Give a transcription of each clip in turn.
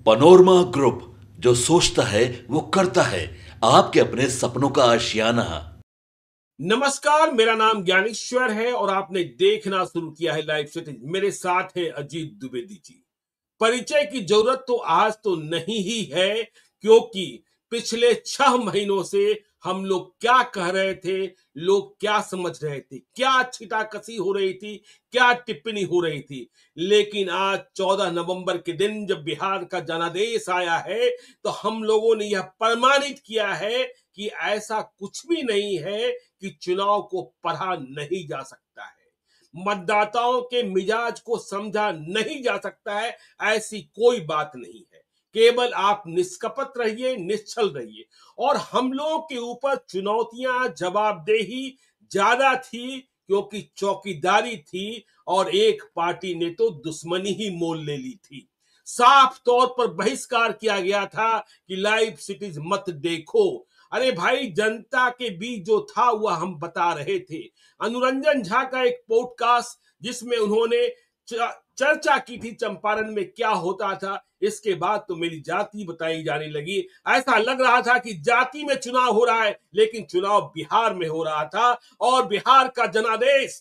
Panorama group, जो सोचता है वो करता है। आपके अपने सपनों का आशियाना। नमस्कार, मेरा नाम ज्ञानेश्वर है और आपने देखना शुरू किया है लाइव सिटी। मेरे साथ है अजीत द्विवेदी जी। परिचय की जरूरत तो आज तो नहीं ही है, क्योंकि पिछले 6 महीनों से हम लोग क्या कह रहे थे, लोग क्या समझ रहे थे, क्या छिटाकसी हो रही थी, क्या टिप्पणी हो रही थी। लेकिन आज 14 नवंबर के दिन जब बिहार का जनादेश आया है, तो हम लोगों ने यह प्रमाणित किया है कि ऐसा कुछ भी नहीं है कि चुनाव को पढ़ा नहीं जा सकता है, मतदाताओं के मिजाज को समझा नहीं जा सकता है। ऐसी कोई बात नहीं है। केवल आप निष्कपट रहिए, निश्चल रहिए। और हम लोगों के ऊपर चुनौतियां, जवाबदेही ज्यादा थी, क्योंकि चौकीदारी थी और एक पार्टी ने तो दुश्मनी ही मोल ले ली थी। साफ तौर पर बहिष्कार किया गया था कि लाइव सिटीज मत देखो। अरे भाई, जनता के बीच जो था वह हम बता रहे थे। अनुरंजन झा का एक पॉडकास्ट जिसमें उन्होंने चर्चा की थी चंपारण में क्या होता था, इसके बाद तो मेरी जाति बताई जाने लगी। ऐसा लग रहा था कि जाति में चुनाव हो रहा है, लेकिन चुनाव बिहार में हो रहा था। और बिहार का जनादेश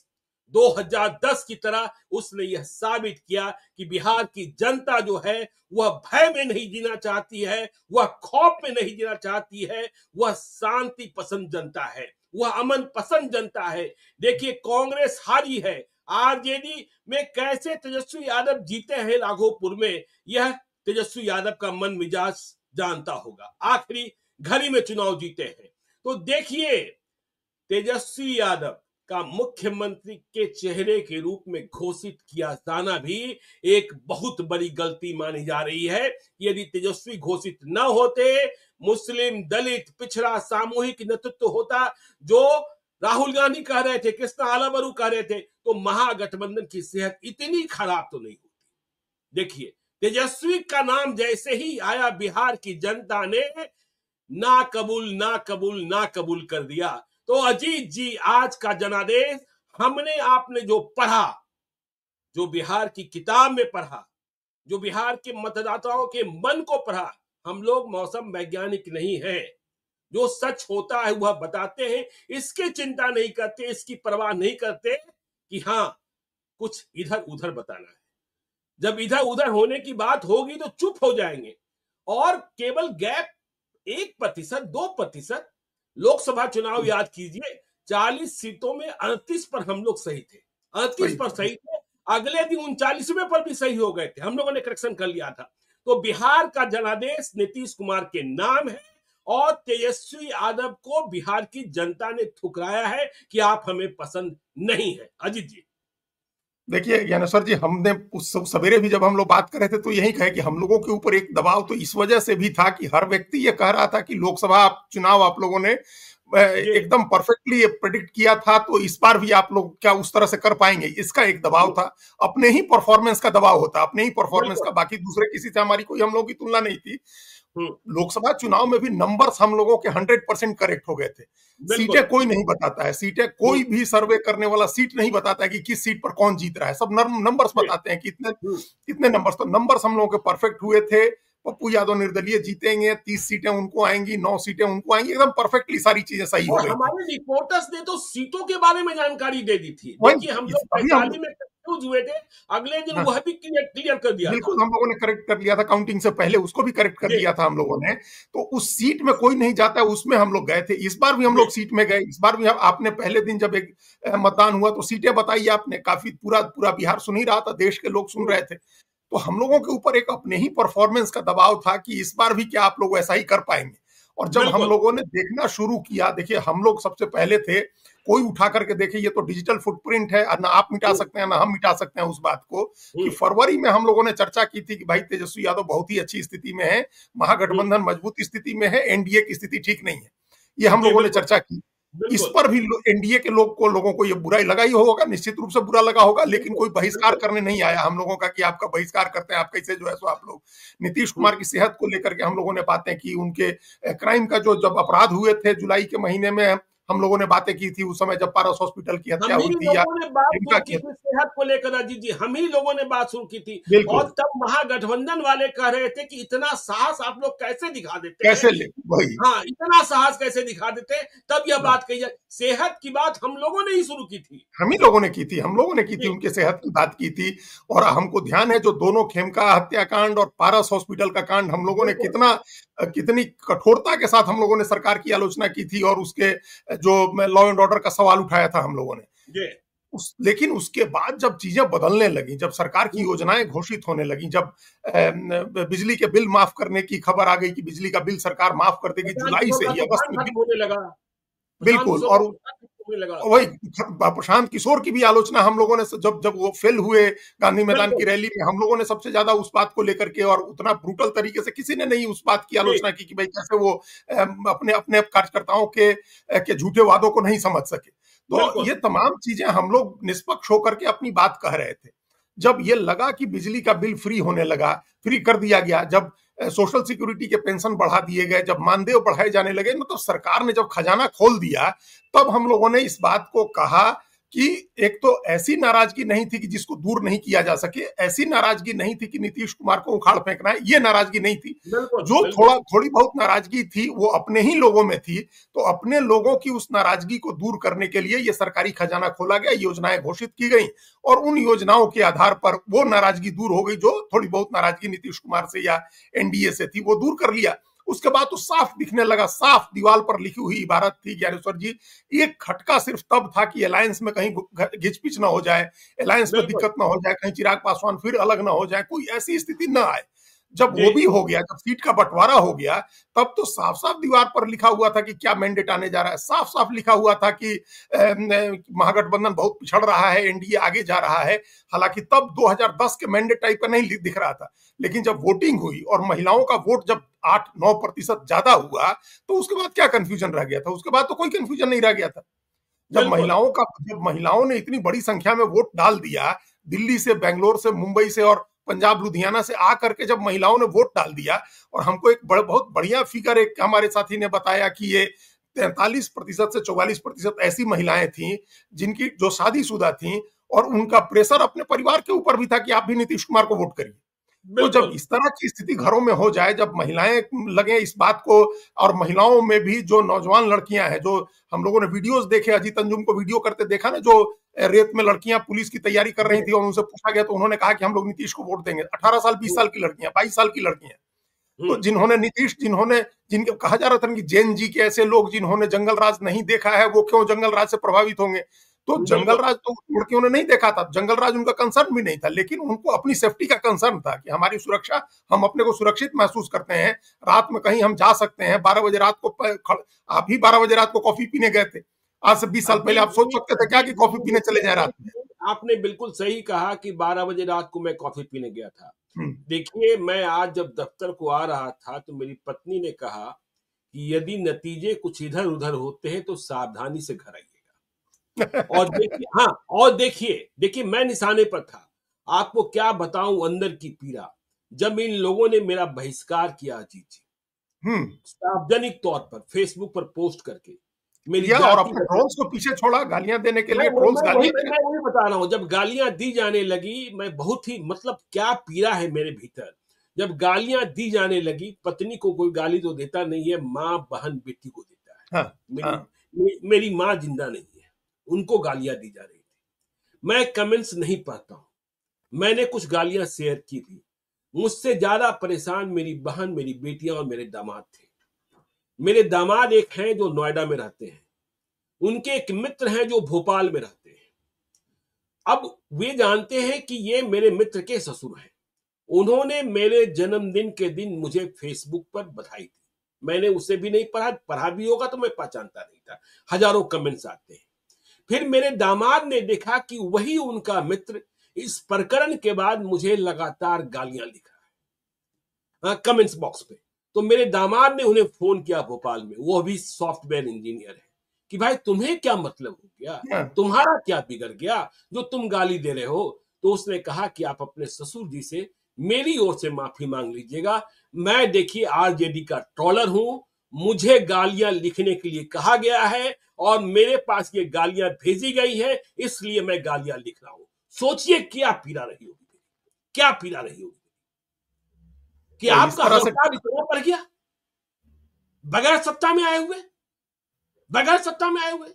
2010 की तरह उसने यह साबित किया कि बिहार की जनता जो है वह भय में नहीं जीना चाहती है, वह खौफ में नहीं जीना चाहती है, वह शांति पसंद जनता है, वह अमन पसंद जनता है। देखिए, कांग्रेस हारी है, आरजेडी में कैसे तेजस्वी यादव जीते हैं राघोपुर में, यह तेजस्वी यादव का मन मिजाज जानता होगा। आखिरी घड़ी में चुनाव जीते हैं। तो देखिए, तेजस्वी यादव का मुख्यमंत्री के चेहरे के रूप में घोषित किया जाना भी एक बहुत बड़ी गलती मानी जा रही है। यदि तेजस्वी घोषित न होते, मुस्लिम, दलित, पिछड़ा सामूहिक नेतृत्व होता, जो राहुल गांधी कह रहे थे, कृष्णा आलाबरू कह रहे थे, तो महागठबंधन की सेहत इतनी खराब तो नहीं होती। देखिए, तेजस्वी का नाम जैसे ही आया, बिहार की जनता ने ना कबूल, ना कबूल, ना कबूल कर दिया। तो अजीत जी, आज का जनादेश हमने आपने जो पढ़ा, जो बिहार की किताब में पढ़ा, जो बिहार के मतदाताओं के मन को पढ़ा। हम लोग मौसम वैज्ञानिक नहीं है, जो सच होता है वह बताते हैं, इसकी चिंता नहीं करते, इसकी परवाह नहीं करते कि हाँ कुछ इधर उधर बताना है। जब इधर उधर होने की बात होगी तो चुप हो जाएंगे। और केवल गैप 1%, 2%। लोकसभा चुनाव याद कीजिए, 40 सीटों में 38 पर हम लोग सही थे, 38 पर सही थे। अगले दिन 39वें पर भी सही हो गए थे, हम लोगों ने करेक्शन कर लिया था। तो बिहार का जनादेश नीतीश कुमार के नाम है, और तेजस्वी यादव को बिहार की जनता ने ठुकराया है कि आप हमें पसंद नहीं है। अजीत जी, देखिए ज्ञानेश्वर जी, हमने उस सवेरे भी जब हम लोग बात कर रहे थे तो यही कहे कि हम लोगों के ऊपर एक दबाव तो इस वजह से भी था कि हर व्यक्ति ये कह रहा था कि लोकसभा चुनाव आप लोगों ने एकदम परफेक्टली प्रेडिक्ट किया था, तो इस बार भी आप लोग क्या उस तरह से कर पाएंगे, इसका एक दबाव था। अपने ही परफॉर्मेंस का दबाव होता, अपने ही परफॉर्मेंस का, बाकी दूसरे किसी से हमारी कोई हम लोगों की तुलना नहीं थी। लोकसभा चुनाव में भी नंबर्स हम लोगों के 100% करेक्ट हो गए थे। सीटें कोई नहीं बताता है, सीटें कोई भी सर्वे करने वाला सीट नहीं बताता है कि किस सीट पर कौन जीत रहा है, सब नंबर्स बताते हैं कि इतने नंबर्स। तो नंबर्स हम लोगों के परफेक्ट हुए थे। पप्पू यादव निर्दलीय जीतेंगे, 30 सीटें उनको आएंगी, 9 सीटें उनको आएंगी, एकदम परफेक्टली सारी चीजें सही हो गई। हमारे रिपोर्टर्स ने तो सीटों के बारे में जानकारी दे दी थी। देखिए, हम लोग 45 में कंफ्यूज हुए थे, अगले दिन वह भी क्लियर कर दिया। बिल्कुल, हम लोगों ने करेक्ट कर लिया था, काउंटिंग से पहले उसको भी करेक्ट कर दिया था हम लोगों ने। तो उस सीट में कोई नहीं जाता, उसमें हम लोग गए थे। इस बार भी हम लोग सीट में गए। इस बार भी आपने पहले दिन जब एक मतदान हुआ तो सीटें बताई आपने, काफी पूरा बिहार सुन ही रहा था, देश के लोग सुन रहे थे। तो हम लोगों के ऊपर एक अपने ही परफॉर्मेंस का दबाव था कि इस बार भी क्या आप लोग ऐसा ही कर पाएंगे। और जब हम लोगों ने देखना शुरू किया, देखिए हम लोग सबसे पहले थे, कोई उठा करके देखे ये तो डिजिटल फुटप्रिंट है, ना आप मिटा सकते हैं ना हम मिटा सकते हैं उस बात को। कि फरवरी में हम लोगों ने चर्चा की थी कि भाई तेजस्वी यादव बहुत ही अच्छी स्थिति में है, महागठबंधन मजबूत स्थिति में है, एनडीए की स्थिति ठीक नहीं है, ये हम लोगों ने चर्चा की। इस पर भी एनडीए के लोगों को ये बुरा लगा ही होगा, निश्चित रूप से बुरा लगा होगा, लेकिन कोई बहिष्कार करने नहीं आया हम लोगों का कि आपका बहिष्कार करते हैं, आप कैसे जो है सो आप लोग। नीतीश कुमार की सेहत को लेकर के हम लोगों ने बातें की, उनके क्राइम का जो जब अपराध हुए थे जुलाई के महीने में हम लोगों ने बातें की थी उस समय जब पारस हॉस्पिटल की हत्या हम हुई ही थी, या लोगों ने बात इनका शुरू की की। थी सेहत को लेकर, अजीत जी, हम ही लोगों ने बात शुरू की थी। और बिल्कुल। तब महागठबंधन वाले कह रहे थे कि इतना साहस आप लोग कैसे दिखा देते हैं। कैसे ले वही। हाँ, इतना साहस कैसे दिखा देते हैं। तब यह हाँ, बात कही जाए, सेहत की बात हम लोगों ने ही शुरू की थी। हम ही लोगों ने की थी, हम लोगों ने की थी, जी, उनके सेहत की बात की थी। और हमको ध्यान है जो दोनों खेमका हत्याकांड और पारस हॉस्पिटल का कांड, हम लोगों ने बिल्कुल। कितनी कठोरता के साथ हम लोगों ने सरकार की आलोचना की थी, और उसके जो लॉ एंड ऑर्डर का सवाल उठाया था हम लोगों ने। जी। लेकिन उसके बाद जब चीजें बदलने लगी, जब सरकार की योजनाएं घोषित होने लगी, जब बिजली के बिल माफ करने की खबर आ गई कि बिजली का बिल सरकार माफ कर देगी प्रशांत जुलाई किशोर से का ही, अगस्त तूफान में खत्म होने लगा। प्रशांत बिल्कुल। किशोर का और तूफान खत्म होने लगा। वही प्रशांत किशोर की भी आलोचना हम लोगों ने, जब जब वो फेल हुए गांधी मैदान की बिल्कुल। रैली में, हम लोगों ने सबसे ज्यादा उस बात को लेकर के, और उतना ब्रूटल तरीके से किसी ने नहीं उस बात की जी, आलोचना की कि भाई कैसे वो अपने अपने कार्यकर्ताओं के झूठे वादों को नहीं समझ सके। तो बिल्कुल। ये तमाम चीजें हम लोग निष्पक्ष होकर के अपनी बात कह रहे थे। जब ये लगा कि बिजली का बिल फ्री होने लगा, फ्री कर दिया गया, जब सोशल सिक्योरिटी के पेंशन बढ़ा दिए गए, जब मानदेय बढ़ाए जाने लगे, मतलब सरकार ने जब खजाना खोल दिया, तब हम लोगों ने इस बात को कहा कि एक तो ऐसी नाराजगी नहीं थी कि जिसको दूर नहीं किया जा सके, ऐसी नाराजगी नहीं थी कि नीतीश कुमार को उखाड़ फेंकना है, ये नाराजगी नहीं थी। बिल्कुल। जो बिल्कुल। थोड़ी बहुत नाराजगी थी वो अपने ही लोगों में थी। तो अपने लोगों की उस नाराजगी को दूर करने के लिए ये सरकारी खजाना खोला गया, योजनाएं घोषित की गई, और उन योजनाओं के आधार पर वो नाराजगी दूर हो गई। जो थोड़ी बहुत नाराजगी नीतीश कुमार से या एनडीए से थी, वो दूर कर लिया। उसके बाद तो साफ दिखने लगा, साफ दीवार पर लिखी हुई इबारत थी ज्ञानेश्वर जी। एक खटका सिर्फ तब था कि अलायंस में कहीं घिचपिच ना हो जाए, अलायंस में बिल्कुल। दिक्कत ना हो जाए, कहीं चिराग पासवान फिर अलग ना हो जाए, कोई ऐसी स्थिति ना आए। जब जी। वो भी हो गया, जब सीट का बंटवारा हो गया, तब तो साफ साफ दीवार पर लिखा हुआ था कि क्या मैंडेट आने जा रहा है। साफ साफ लिखा हुआ था कि महागठबंधन बहुत पिछड़ रहा है, एनडीए आगे जा रहा है। हालांकि तब 2010 के मैंडेट टाइप का नहीं दिख रहा था, लेकिन जब वोटिंग हुई और महिलाओं का वोट जब 8-9% ज्यादा हुआ, तो उसके बाद क्या कंफ्यूजन रह गया था। उसके बाद तो कोई कंफ्यूजन नहीं रह गया था। बिल्कुल। जब महिलाओं ने इतनी बड़ी संख्या में वोट डाल दिया, दिल्ली से, बेंगलोर से, मुंबई से और पंजाब लुधियाना से आकर के जब महिलाओं ने वोट डाल दिया, और हमको एक बहुत बढ़िया फिगर एक हमारे साथी ने बताया कि ये 43% से 44% ऐसी महिलाएं थी जिनकी जो शादीशुदा थी, और उनका प्रेशर अपने परिवार के ऊपर भी था कि आप भी नीतीश कुमार को वोट करिए। तो जब बिल्कुल। इस तरह की स्थिति घरों में हो जाए, जब महिलाएं लगे इस बात को, और महिलाओं में भी जो नौजवान लड़कियां हैं, जो हम लोगों ने वीडियोस देखे, अजीत अंजुम को वीडियो करते देखा ना, जो रेत में लड़कियां पुलिस की तैयारी कर रही जी। थी, और उनसे पूछा गया तो उन्होंने कहा कि हम लोग नीतीश को वोट देंगे। 18 साल 20 साल की लड़कियां, 22 साल की लड़कियां। तो हम्म। जिनके कहा जा रहा था कि जैन जी के ऐसे लोग जिन्होंने जंगल राज नहीं देखा है, वो क्यों जंगल राज से प्रभावित होंगे। तो जंगल बिल्कुल। राज तो लड़कियों ने नहीं देखा था, जंगल राज उनका कंसर्न भी नहीं था, लेकिन उनको अपनी सेफ्टी का कंसर्न था कि हमारी सुरक्षा, हम अपने को सुरक्षित महसूस करते हैं, रात में कहीं हम जा सकते हैं। 12 बजे रात को आप ही 12 बजे रात को कॉफी पीने गए थे, आज से 20 साल पहले आप सोच सकते थे क्या कि कॉफी पीने चले जाए रात में। आपने बिल्कुल सही कहा कि 12 बजे रात को मैं कॉफी पीने गया था। हम्म, देखिए, मैं आज जब दफ्तर को आ रहा था तो मेरी पत्नी ने कहा कि यदि नतीजे कुछ इधर उधर होते हैं तो सावधानी से घर आइएगा। और देखिए, हाँ, और देखिए देखिए मैं निशाने पर था। आपको क्या बताऊं अंदर की पीड़ा, जब इन लोगों ने मेरा बहिष्कार किया, अजीत जी, हम्म। सार्वजनिक तौर पर फेसबुक पर पोस्ट करके मेरी किया, और जाति अपने ट्रोल्स को पीछे छोड़ा, गालियां देने के मैं लिए वो ट्रोल्स मैं वही गालियां दे रहे। मैं वही बता रहा हूँ, जब गालियां दी जाने लगी, मैं बहुत ही, मतलब क्या पीड़ा है मेरे भीतर। जब गालियां दी जाने लगी, पत्नी को कोई गाली तो देता नहीं है, माँ बहन बेटी को देता है। हाँ, मेरी हाँ। मेरी माँ जिंदा नहीं है, उनको गालियां दी जा रही थी। मैं कमेंट्स नहीं पढ़ता हूँ, मैंने कुछ गालियां शेयर की थी। मुझसे ज्यादा परेशान मेरी बहन, मेरी बेटियां और मेरे दामाद थे। मेरे दामाद एक हैं जो नोएडा में रहते हैं, उनके एक मित्र हैं जो भोपाल में रहते हैं। अब वे जानते हैं कि ये मेरे मित्र के ससुर हैं। उन्होंने मेरे जन्मदिन के दिन मुझे फेसबुक पर बधाई दी। मैंने उसे भी नहीं पढ़ा, पढ़ा भी होगा तो मैं पहचानता नहीं था। हजारों कमेंट्स आते हैं। फिर मेरे दामाद ने देखा कि वही उनका मित्र इस प्रकरण के बाद मुझे लगातार गालियां लिख रहा है कमेंट्स बॉक्स पे। तो मेरे दामाद ने उन्हें फोन किया भोपाल में, वो भी सॉफ्टवेयर इंजीनियर है, कि भाई तुम्हें क्या मतलब हो गया, हाँ। तुम्हारा क्या बिगड़ गया जो तुम गाली दे रहे हो। तो उसने कहा कि आप अपने ससुर जी से मेरी ओर से माफी मांग लीजिएगा। मैं देखिए आरजेडी का ट्रॉलर हूं, मुझे गालियां लिखने के लिए कहा गया है और मेरे पास ये गालियां भेजी गई है, इसलिए मैं गालियां लिख रहा हूं। सोचिए क्या पीड़ा रही होगी, क्या पीड़ा रही होगी कि तो इस आपका तरह से अहंकार इतना बढ़ गया, बगैर सत्ता में आए हुए, बगैर सत्ता में आए हुए।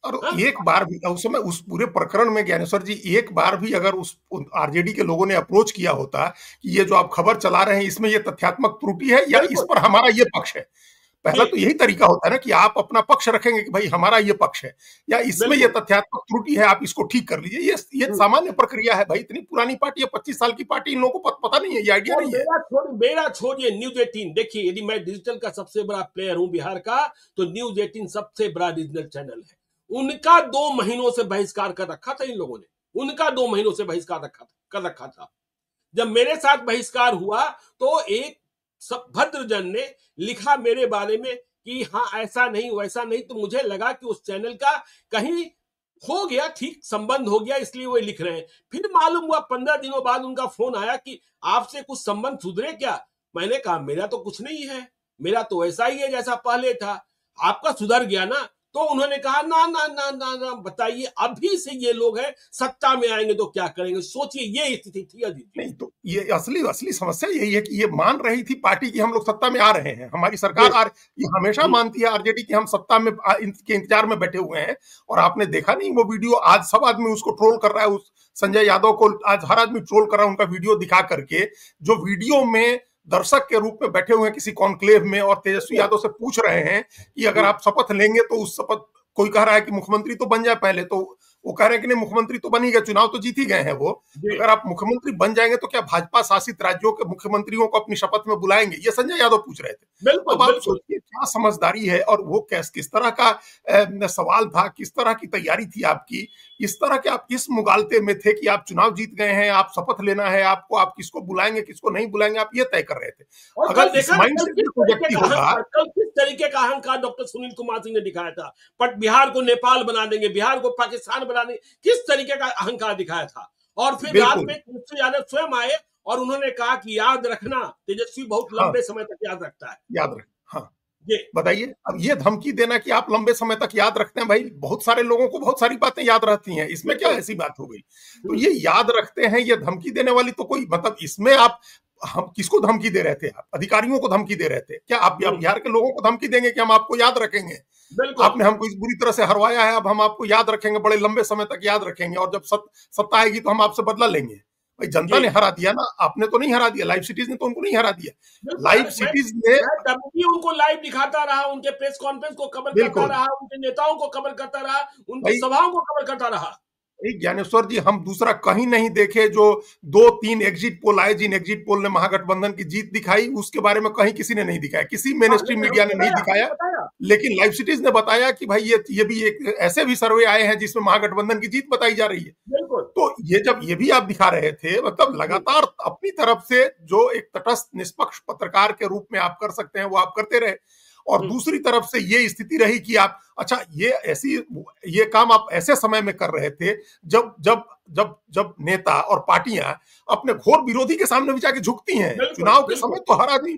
और हाँ? एक बार भी उस समय उस पूरे प्रकरण में ज्ञानेश्वर जी एक बार भी अगर उस आरजेडी के लोगों ने अप्रोच किया होता कि ये जो आप खबर चला रहे हैं इसमें ये तथ्यात्मक त्रुटि है या इस बिल्कुल पर हमारा ये पक्ष है, पहला जी, तो यही तरीका होता है ना कि आप अपना पक्ष रखेंगे कि भाई हमारा ये पक्ष है या इसमें ये बिल्कुल। तथ्यात्मक त्रुटि है, आप इसको ठीक कर लीजिए। ये हम्म। सामान्य प्रक्रिया है भाई, इतनी पुरानी पार्टी है, 25 साल की पार्टी, इन लोगों को पता नहीं है, ये आइडिया और नहीं है। मेरा छोड़िए न्यूज 18। देखिए, यदि मैं डिजिटल का सबसे बड़ा प्लेयर हूं बिहार का, तो न्यूज 18 सबसे बड़ा रीजनल चैनल है। उनका 2 महीनों से बहिष्कार कर रखा था इन लोगों ने, उनका 2 महीनों से बहिष्कार कर रखा था। जब मेरे साथ बहिष्कार हुआ तो एक भद्रजन ने लिखा मेरे बारे में कि हाँ ऐसा नहीं वैसा नहीं, तो मुझे लगा कि उस चैनल का कहीं हो गया ठीक, संबंध हो गया, इसलिए वो लिख रहे हैं। फिर मालूम हुआ 15 दिनों बाद उनका फोन आया कि आपसे कुछ संबंध सुधरे क्या? मैंने कहा मेरा तो कुछ नहीं है, मेरा तो वैसा ही है जैसा पहले था, आपका सुधर गया ना? तो उन्होंने कहा ना ना ना ना ना, बताइए अभी से ये लोग हैं, सत्ता में आएंगे तो क्या करेंगे? सोचिए ये स्थिति थी अजीत जी। नहीं तो ये असली असली समस्या यही है कि ये मान रही थी पार्टी की हम लोग सत्ता में आ रहे हैं, हमारी सरकार जी ये हमेशा जी मानती है आरजेडी की हम सत्ता में के इंतजार में बैठे हुए हैं। और आपने देखा नहीं वो वीडियो, आज सब आदमी उसको ट्रोल कर रहा है, उस संजय यादव को आज हर आदमी ट्रोल कर रहा है उनका वीडियो दिखा करके, जो वीडियो में दर्शक के रूप में बैठे हुए हैं किसी कॉन्क्लेव में और तेजस्वी यादव से पूछ रहे हैं कि अगर आप शपथ लेंगे तो उस शपथ, कोई कह रहा है कि मुख्यमंत्री तो बन जाए पहले, तो वो कह रहे हैं कि नहीं मुख्यमंत्री तो बन ही गए, चुनाव तो जीत ही गए हैं वो, जी अगर आप मुख्यमंत्री बन जाएंगे तो क्या भाजपा शासित राज्यों के मुख्यमंत्रियों को अपनी शपथ में बुलाएंगे? ये संजय यादव पूछ रहे थे। बिल्कुल अब आप बिल्कुल। सोचिए क्या समझदारी है, और वो किस तरह का सवाल था, किस तरह की तैयारी थी आपकी, इस तरह के आप किस मुगालते में थे कि आप चुनाव जीत गए हैं, आप शपथ लेना है आपको, आप किसको बुलाएंगे किसको नहीं बुलाएंगे, आप ये तय कर रहे थे। और कल अगर इस देखा ना, माइंड कल सेट किस में कोई तरीके व्यक्ति का होगा, अहंकार, कल किस तरीके का अहंकार डॉक्टर सुनील कुमार सिंह ने दिखाया था। बट बिहार को नेपाल बना देंगे, बिहार को पाकिस्तान बना देंगे, किस तरीके का अहंकार दिखाया था। और फिर रात बिल्कुल, में तेजस्वी यादव स्वयं आए और उन्होंने कहा कि याद रखना, तेजस्वी बहुत हाँ, लंबे समय तक याद रखता है। याद रहे, हाँ। ये बताइए, अब ये धमकी देना कि आप लंबे समय तक याद रखते हैं, भाई बहुत सारे लोगों को बहुत सारी बातें याद रहती हैं, इसमें क्या बिल्कुल। ऐसी बात हो गई? तो ये याद रखते हैं, ये धमकी देने वाली तो कोई मतलब इसमें आप, हम किसको धमकी दे रहे थे? आप अधिकारियों को धमकी दे रहे थे क्या? आप बिहार के लोगों को धमकी देंगे कि हम आपको याद रखेंगे, बिल्कुल आपने हमको इस बुरी तरह से हरवाया है, अब हम आपको याद रखेंगे, बड़े लंबे समय तक याद रखेंगे, और जब सत्ता आएगी तो हम आपसे बदला लेंगे। भाई जनता जी ने हरा दिया ना, आपने तो नहीं हरा दिया, लाइव सिटीज ने तो उनको नहीं हरा दिया। बिल्कुल। लाइव अरे सिटीज ने, मैं तब भी उनको लाइव दिखाता रहा, उनके प्रेस कॉन्फ्रेंस को कवर करता बिल्कुल रहा, उनके नेताओं को कवर करता रहा, उनकी भाई, सभाओं को कवर करता रहा। ज्ञानेश्वर जी हम दूसरा कहीं नहीं देखे जो 2-3 एग्जिट पोल आए, जिन एग्जिट पोल ने महागठबंधन की जीत दिखाई, उसके बारे में कहीं किसी ने नहीं दिखाया, किसी मेन हाँ, स्ट्रीम लेकिन मीडिया हमने ने नहीं बताया, दिखाया। हमने बताया। लेकिन लाइव सिटीज ने बताया कि भाई ये भी एक ऐसे भी सर्वे आए हैं जिसमें महागठबंधन की जीत बताई जा रही है। बिल्कुल तो ये जब ये भी आप दिखा रहे थे, मतलब लगातार अपनी तरफ से जो एक तटस्थ निष्पक्ष पत्रकार के रूप में आप कर सकते हैं वो आप करते रहे, और दूसरी तरफ से ये स्थिति रही कि आप, अच्छा ये काम आप ऐसे समय में कर रहे थे जब जब जब जब नेता और पार्टियां अपने घोर विरोधी के सामने भी जाके झुकती हैं। बिल्कुल चुनाव के बिल्कुल। समय तो हर आदमी,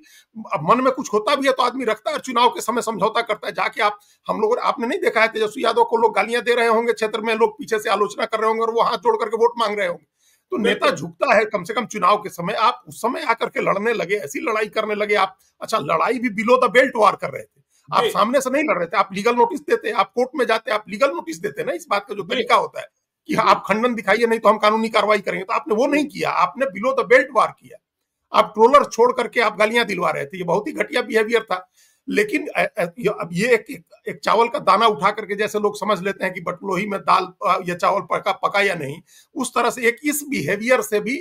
अब मन में कुछ होता भी है तो आदमी रखता है, चुनाव के समय समझौता करता है, जाके आप, हम लोगों ने, आपने नहीं देखा है तेजस्वी यादव को लोग गालियां दे रहे होंगे, क्षेत्र में लोग पीछे से आलोचना कर रहे होंगे और वो हाथ जोड़ करके वोट मांग रहे होंगे, तो नेता बिल्कुल झुकता है कम से कम चुनाव के समय। आप उस समय आकर के लड़ने लगे, ऐसी लड़ाई करने लगे आप, अच्छा लड़ाई भी बिलो द बेल्ट वार कर रहे थे, आप जी सामने से नहीं लड़ रहे थे, आप लीगल नोटिस देते, आप कोर्ट में जाते, आप लीगल नोटिस देते ना, इस बात का जो जी तरीका होता है कि जी आप खंडन दिखाइए नहीं तो हम कानूनी कार्रवाई करेंगे, तो आपने वो नहीं किया, आपने बिलो द बेल्ट वार किया, आप ट्रोलर छोड़ करके आप गालियां दिलवा रहे थे, ये बहुत ही घटिया बिहेवियर था। लेकिन अब ये एक चावल का दाना उठा करके, जैसे लोग समझ लेते हैं कि बटलोही में दाल, ये चावल पका या नहीं, उस तरह से एक इस बिहेवियर से भी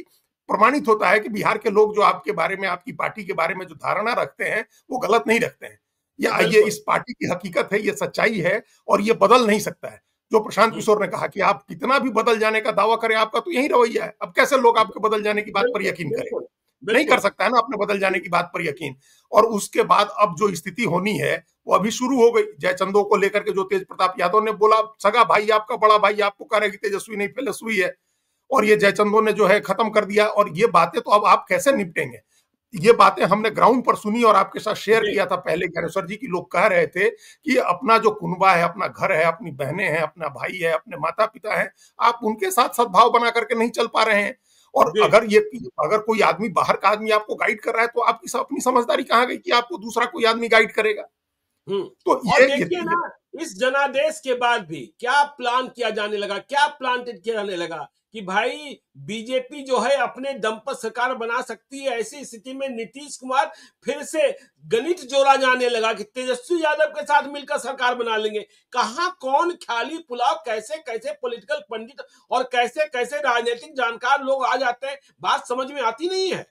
प्रमाणित होता है कि बिहार के लोग जो आपके बारे में, आपकी पार्टी के बारे में जो धारणा रखते हैं वो गलत नहीं रखते हैं, ये बिल्कुल। इस पार्टी की हकीकत है, ये सच्चाई है, और ये बदल नहीं सकता है। जो प्रशांत किशोर ने कहा कि आप कितना भी बदल जाने का दावा करें, आपका तो यही रवैया है, अब कैसे लोग आपके बदल जाने की बात पर बिल्कुल यकीन करें? बिल्कुल नहीं कर बिल्कुल। सकता है ना अपने बदल जाने की बात पर यकीन। और उसके बाद अब जो स्थिति होनी है वो अभी शुरू हो गई, जयचंदो को लेकर के जो तेज प्रताप यादव ने बोला, सगा भाई आपका, बड़ा भाई आपको कह रहे कि तेजस्वी नहीं तेजस्वी है, और ये जयचंदो ने जो है खत्म कर दिया, और ये बातें तो अब आप कैसे निपटेंगे? ये बातें हमने ग्राउंड पर सुनी और आपके साथ शेयर जी किया था पहले ज्ञानेश्वर जी की। लोग कह रहे थे कि अपना जो कुनबा है, अपना घर है, अपनी बहनें हैं, अपना भाई है, अपने माता पिता हैं, आप उनके साथ सद्भाव बना करके नहीं चल पा रहे हैं। और जी अगर कोई आदमी, बाहर का आदमी आपको गाइड कर रहा है, तो आपकी अपनी समझदारी कहाँ गई कि आपको दूसरा कोई आदमी गाइड करेगा? हम्म। तो और देखिए ना, इस जनादेश के बाद भी क्या प्लान किया जाने लगा, क्या प्लांटेड किया जाने लगा कि भाई बीजेपी जो है अपने दम पर सरकार बना सकती है। ऐसी स्थिति में नीतीश कुमार फिर से गणित जोड़ा जाने लगा कि तेजस्वी यादव के साथ मिलकर सरकार बना लेंगे। कहां कौन ख्याली पुलाव, कैसे कैसे पॉलिटिकल पंडित और कैसे कैसे राजनीतिक जानकार लोग आ जाते हैं, बात समझ में आती नहीं है।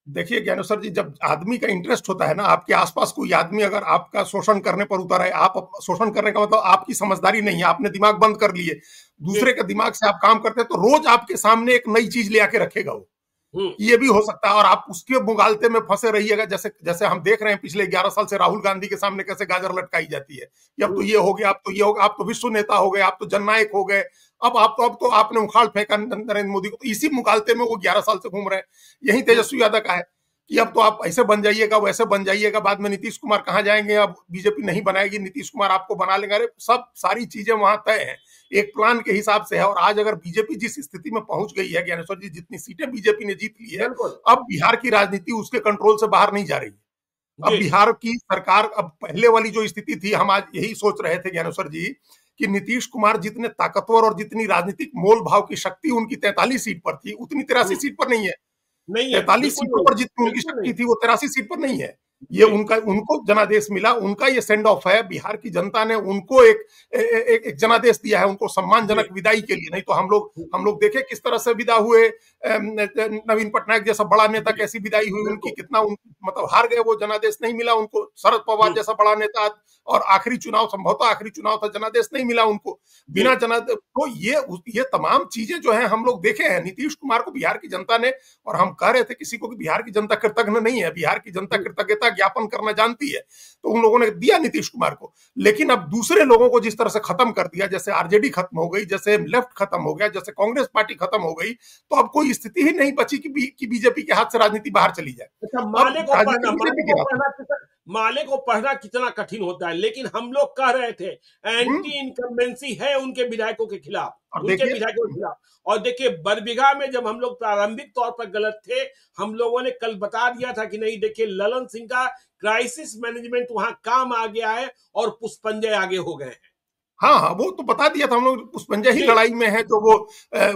देखिए ज्ञानेश्वर जी, जब आदमी का इंटरेस्ट होता है ना, आपके आसपास कोई आदमी अगर आपका शोषण करने पर उतर है, आप शोषण करने का मतलब आपकी समझदारी नहीं है, आपने दिमाग बंद कर लिए, दूसरे के दिमाग से आप काम करते हैं, तो रोज आपके सामने एक नई चीज ले आके रखेगा वो। हम्म। ये भी हो सकता है और आप उसके मुगालते में फंसे रहिएगा। जैसे जैसे हम देख रहे हैं पिछले 11 साल से राहुल गांधी के सामने कैसे गाजर लटकाई जाती है कि अब तो ये हो गया, अब तो ये हो गया, आप तो विश्व नेता हो गए, आप तो जननायक हो गए, अब तो आपने उखाड़ फेंका नरेंद्र मोदी को। तो इसी मुगालते में वो 11 साल से घूम रहे हैं। यही तेजस्वी यादव का है कि अब तो आप ऐसे बन जाइएगा, वैसे बन जाइएगा। बाद में नीतीश कुमार कहाँ जाएंगे, अब बीजेपी नहीं बनाएगी, नीतीश कुमार आपको बना लेंगे। अरे सब सारी चीजें वहां तय हैं, एक प्लान के हिसाब से है। और आज अगर बीजेपी जिस स्थिति में पहुंच गई है ज्ञानेश्वर जी, जितनी सीटें बीजेपी ने जीत ली है, बिल्कुल। अब बिहार की राजनीति उसके कंट्रोल से बाहर नहीं जा रही। अब जी बिहार की सरकार, अब पहले वाली जो स्थिति थी, हम आज यही सोच रहे थे ज्ञानेश्वर जी कि नीतीश कुमार जितने ताकतवर और जितनी राजनीतिक मोल भाव की शक्ति उनकी 43 सीट पर थी, उतनी 83 सीट पर नहीं है। नहीं है, 43 बिल्कुल सीटों नहीं, पर जितनी उनकी बिल्कुल नहीं। शक्ति थी, वो 83 सीट पर नहीं है। ये जी उनको जनादेश मिला, उनका ये सेंड ऑफ है। बिहार की जनता ने उनको एक जनादेश दिया है, उनको सम्मानजनक जी विदाई के लिए। नहीं तो हम लोग देखे किस तरह से विदा हुए। नवीन पटनायक जैसा बड़ा नेता, जी कैसी विदाई हुई उनकी, बिल्कुल। कितना मतलब हार गए, वो जनादेश नहीं मिला उनको। शरद पवार हम्म। जैसा बड़ा नेता, और आखिरी चुनाव, संभवतः आखिरी चुनाव था, जनादेश नहीं मिला उनको, जी बिना जनादेश। तो ये तमाम चीजें जो है हम लोग देखे हैं। नीतीश कुमार को बिहार की जनता ने, और हम कह रहे थे किसी को कि बिहार की जनता कृतज्ञ नहीं है, बिहार की जनता कृतज्ञता ज्ञापन करना जानती है, तो उन लोगों ने दिया नीतीश कुमार को। लेकिन अब दूसरे लोगों को जिस तरह से खत्म कर दिया, जैसे आरजेडी खत्म हो गई, जैसे लेफ्ट खत्म हो गया, जैसे कांग्रेस पार्टी खत्म हो गई, तो अब कोई स्थिति ही नहीं बची कि बीजेपी के हाथ से राजनीति बाहर चली जाए। अच्छा, अब राजनीति बीजेपी के हाथ में। माले को पढ़ना कितना कठिन होता है, लेकिन हम लोग कह रहे थे हम्म। एंटी इनकम्बेंसी है उनके विधायकों के खिलाफ, और उनके देखिए, विधायकों के खिलाफ। और देखिए बरबीघा में जब हम लोग प्रारंभिक तौर पर गलत थे, हम लोगों ने कल बता दिया था कि नहीं, देखिए ललन सिंह का क्राइसिस मैनेजमेंट वहां काम आ गया है और पुष्पंजय आगे हो गए हैं। हाँ हाँ, वो तो बता दिया था हम लोग। पुष्पंजय ही जी लड़ाई में है, जो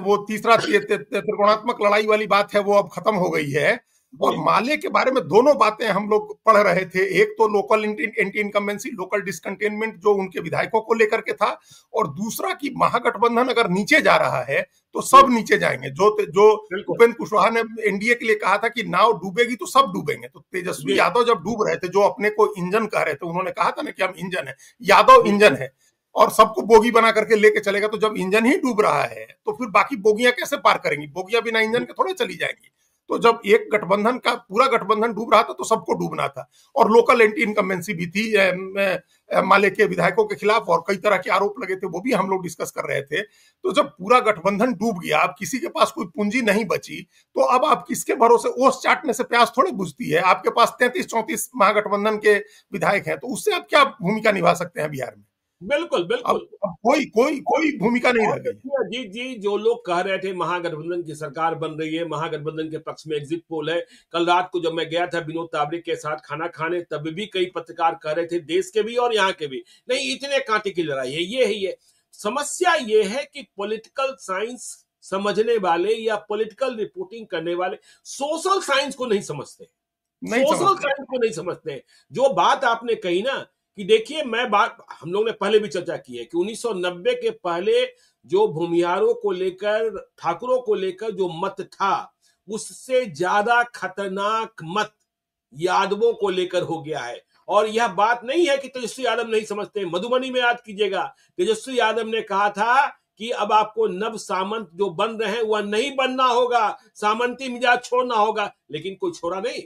वो तीसरा त्रिकोणात्मक लड़ाई वाली बात है, वो अब खत्म हो गई है। और जी माले के बारे में दोनों बातें हम लोग पढ़ रहे थे। एक तो local anti incumbency, local discontentment जो उनके विधायकों को लेकर के था, और दूसरा कि महागठबंधन अगर नीचे जा रहा है तो सब जी नीचे जाएंगे। जो बिल्कुल। उपेंद्र कुशवाहा ने एनडीए के लिए कहा था कि नाव डूबेगी तो सब डूबेंगे, तो तेजस्वी जी यादव जब डूब रहे थे, जो अपने को इंजन कह रहे थे, उन्होंने कहा था ना कि हम इंजन है, यादव जी इंजन है और सबको बोगी बना करके लेके चलेगा। तो जब इंजन ही डूब रहा है तो फिर बाकी बोगियां कैसे पार करेंगी? बोगियां बिना इंजन के थोड़े चली जाएंगी। तो जब एक गठबंधन का पूरा गठबंधन डूब रहा था तो सबको डूबना था। और लोकल एंटी इनकम्बेंसी भी थी माले के विधायकों के खिलाफ, और कई तरह के आरोप लगे थे, वो भी हम लोग डिस्कस कर रहे थे। तो जब पूरा गठबंधन डूब गया, अब किसी के पास कोई पूंजी नहीं बची, तो अब आप किसके भरोसे? ओस चाटने से प्यास थोड़ी बुझती है। आपके पास 33-34 महागठबंधन के विधायक हैं, तो उससे आप क्या भूमिका निभा सकते हैं बिहार में? बिल्कुल बिल्कुल। अब कोई भूमिका नहीं और रह गई। देखिए अजीत जी, जो लोग कह रहे थे महागठबंधन की सरकार बन रही है, महागठबंधन के पक्ष में एग्जिट पोल है, कल रात को जब मैं गया था विनोद तावड़े के साथ खाना खाने, तब भी कई पत्रकार कह रहे थे, देश के भी और यहाँ के भी, नहीं इतने कांटे की लड़ाई है। ये है, ये समस्या ये है कि पॉलिटिकल साइंस समझने वाले या पॉलिटिकल रिपोर्टिंग करने वाले सोशल साइंस को नहीं समझते, नहीं सोशल समझते। साइंस को नहीं समझते। जो बात आपने कही ना कि देखिए, मैं बात हम लोग ने पहले भी चर्चा की है कि 1990 के पहले जो भूमिहारों को लेकर, ठाकुरों को लेकर जो मत था, उससे ज्यादा खतरनाक मत यादवों को लेकर हो गया है। और यह बात नहीं है कि तेजस्वी यादव नहीं समझते। मधुबनी में याद कीजिएगा, तेजस्वी यादव ने कहा था कि अब आपको नव सामंत जो बन रहे हैं वह नहीं बनना होगा, सामंती मिजाज छोड़ना होगा, लेकिन कोई छोड़ा नहीं।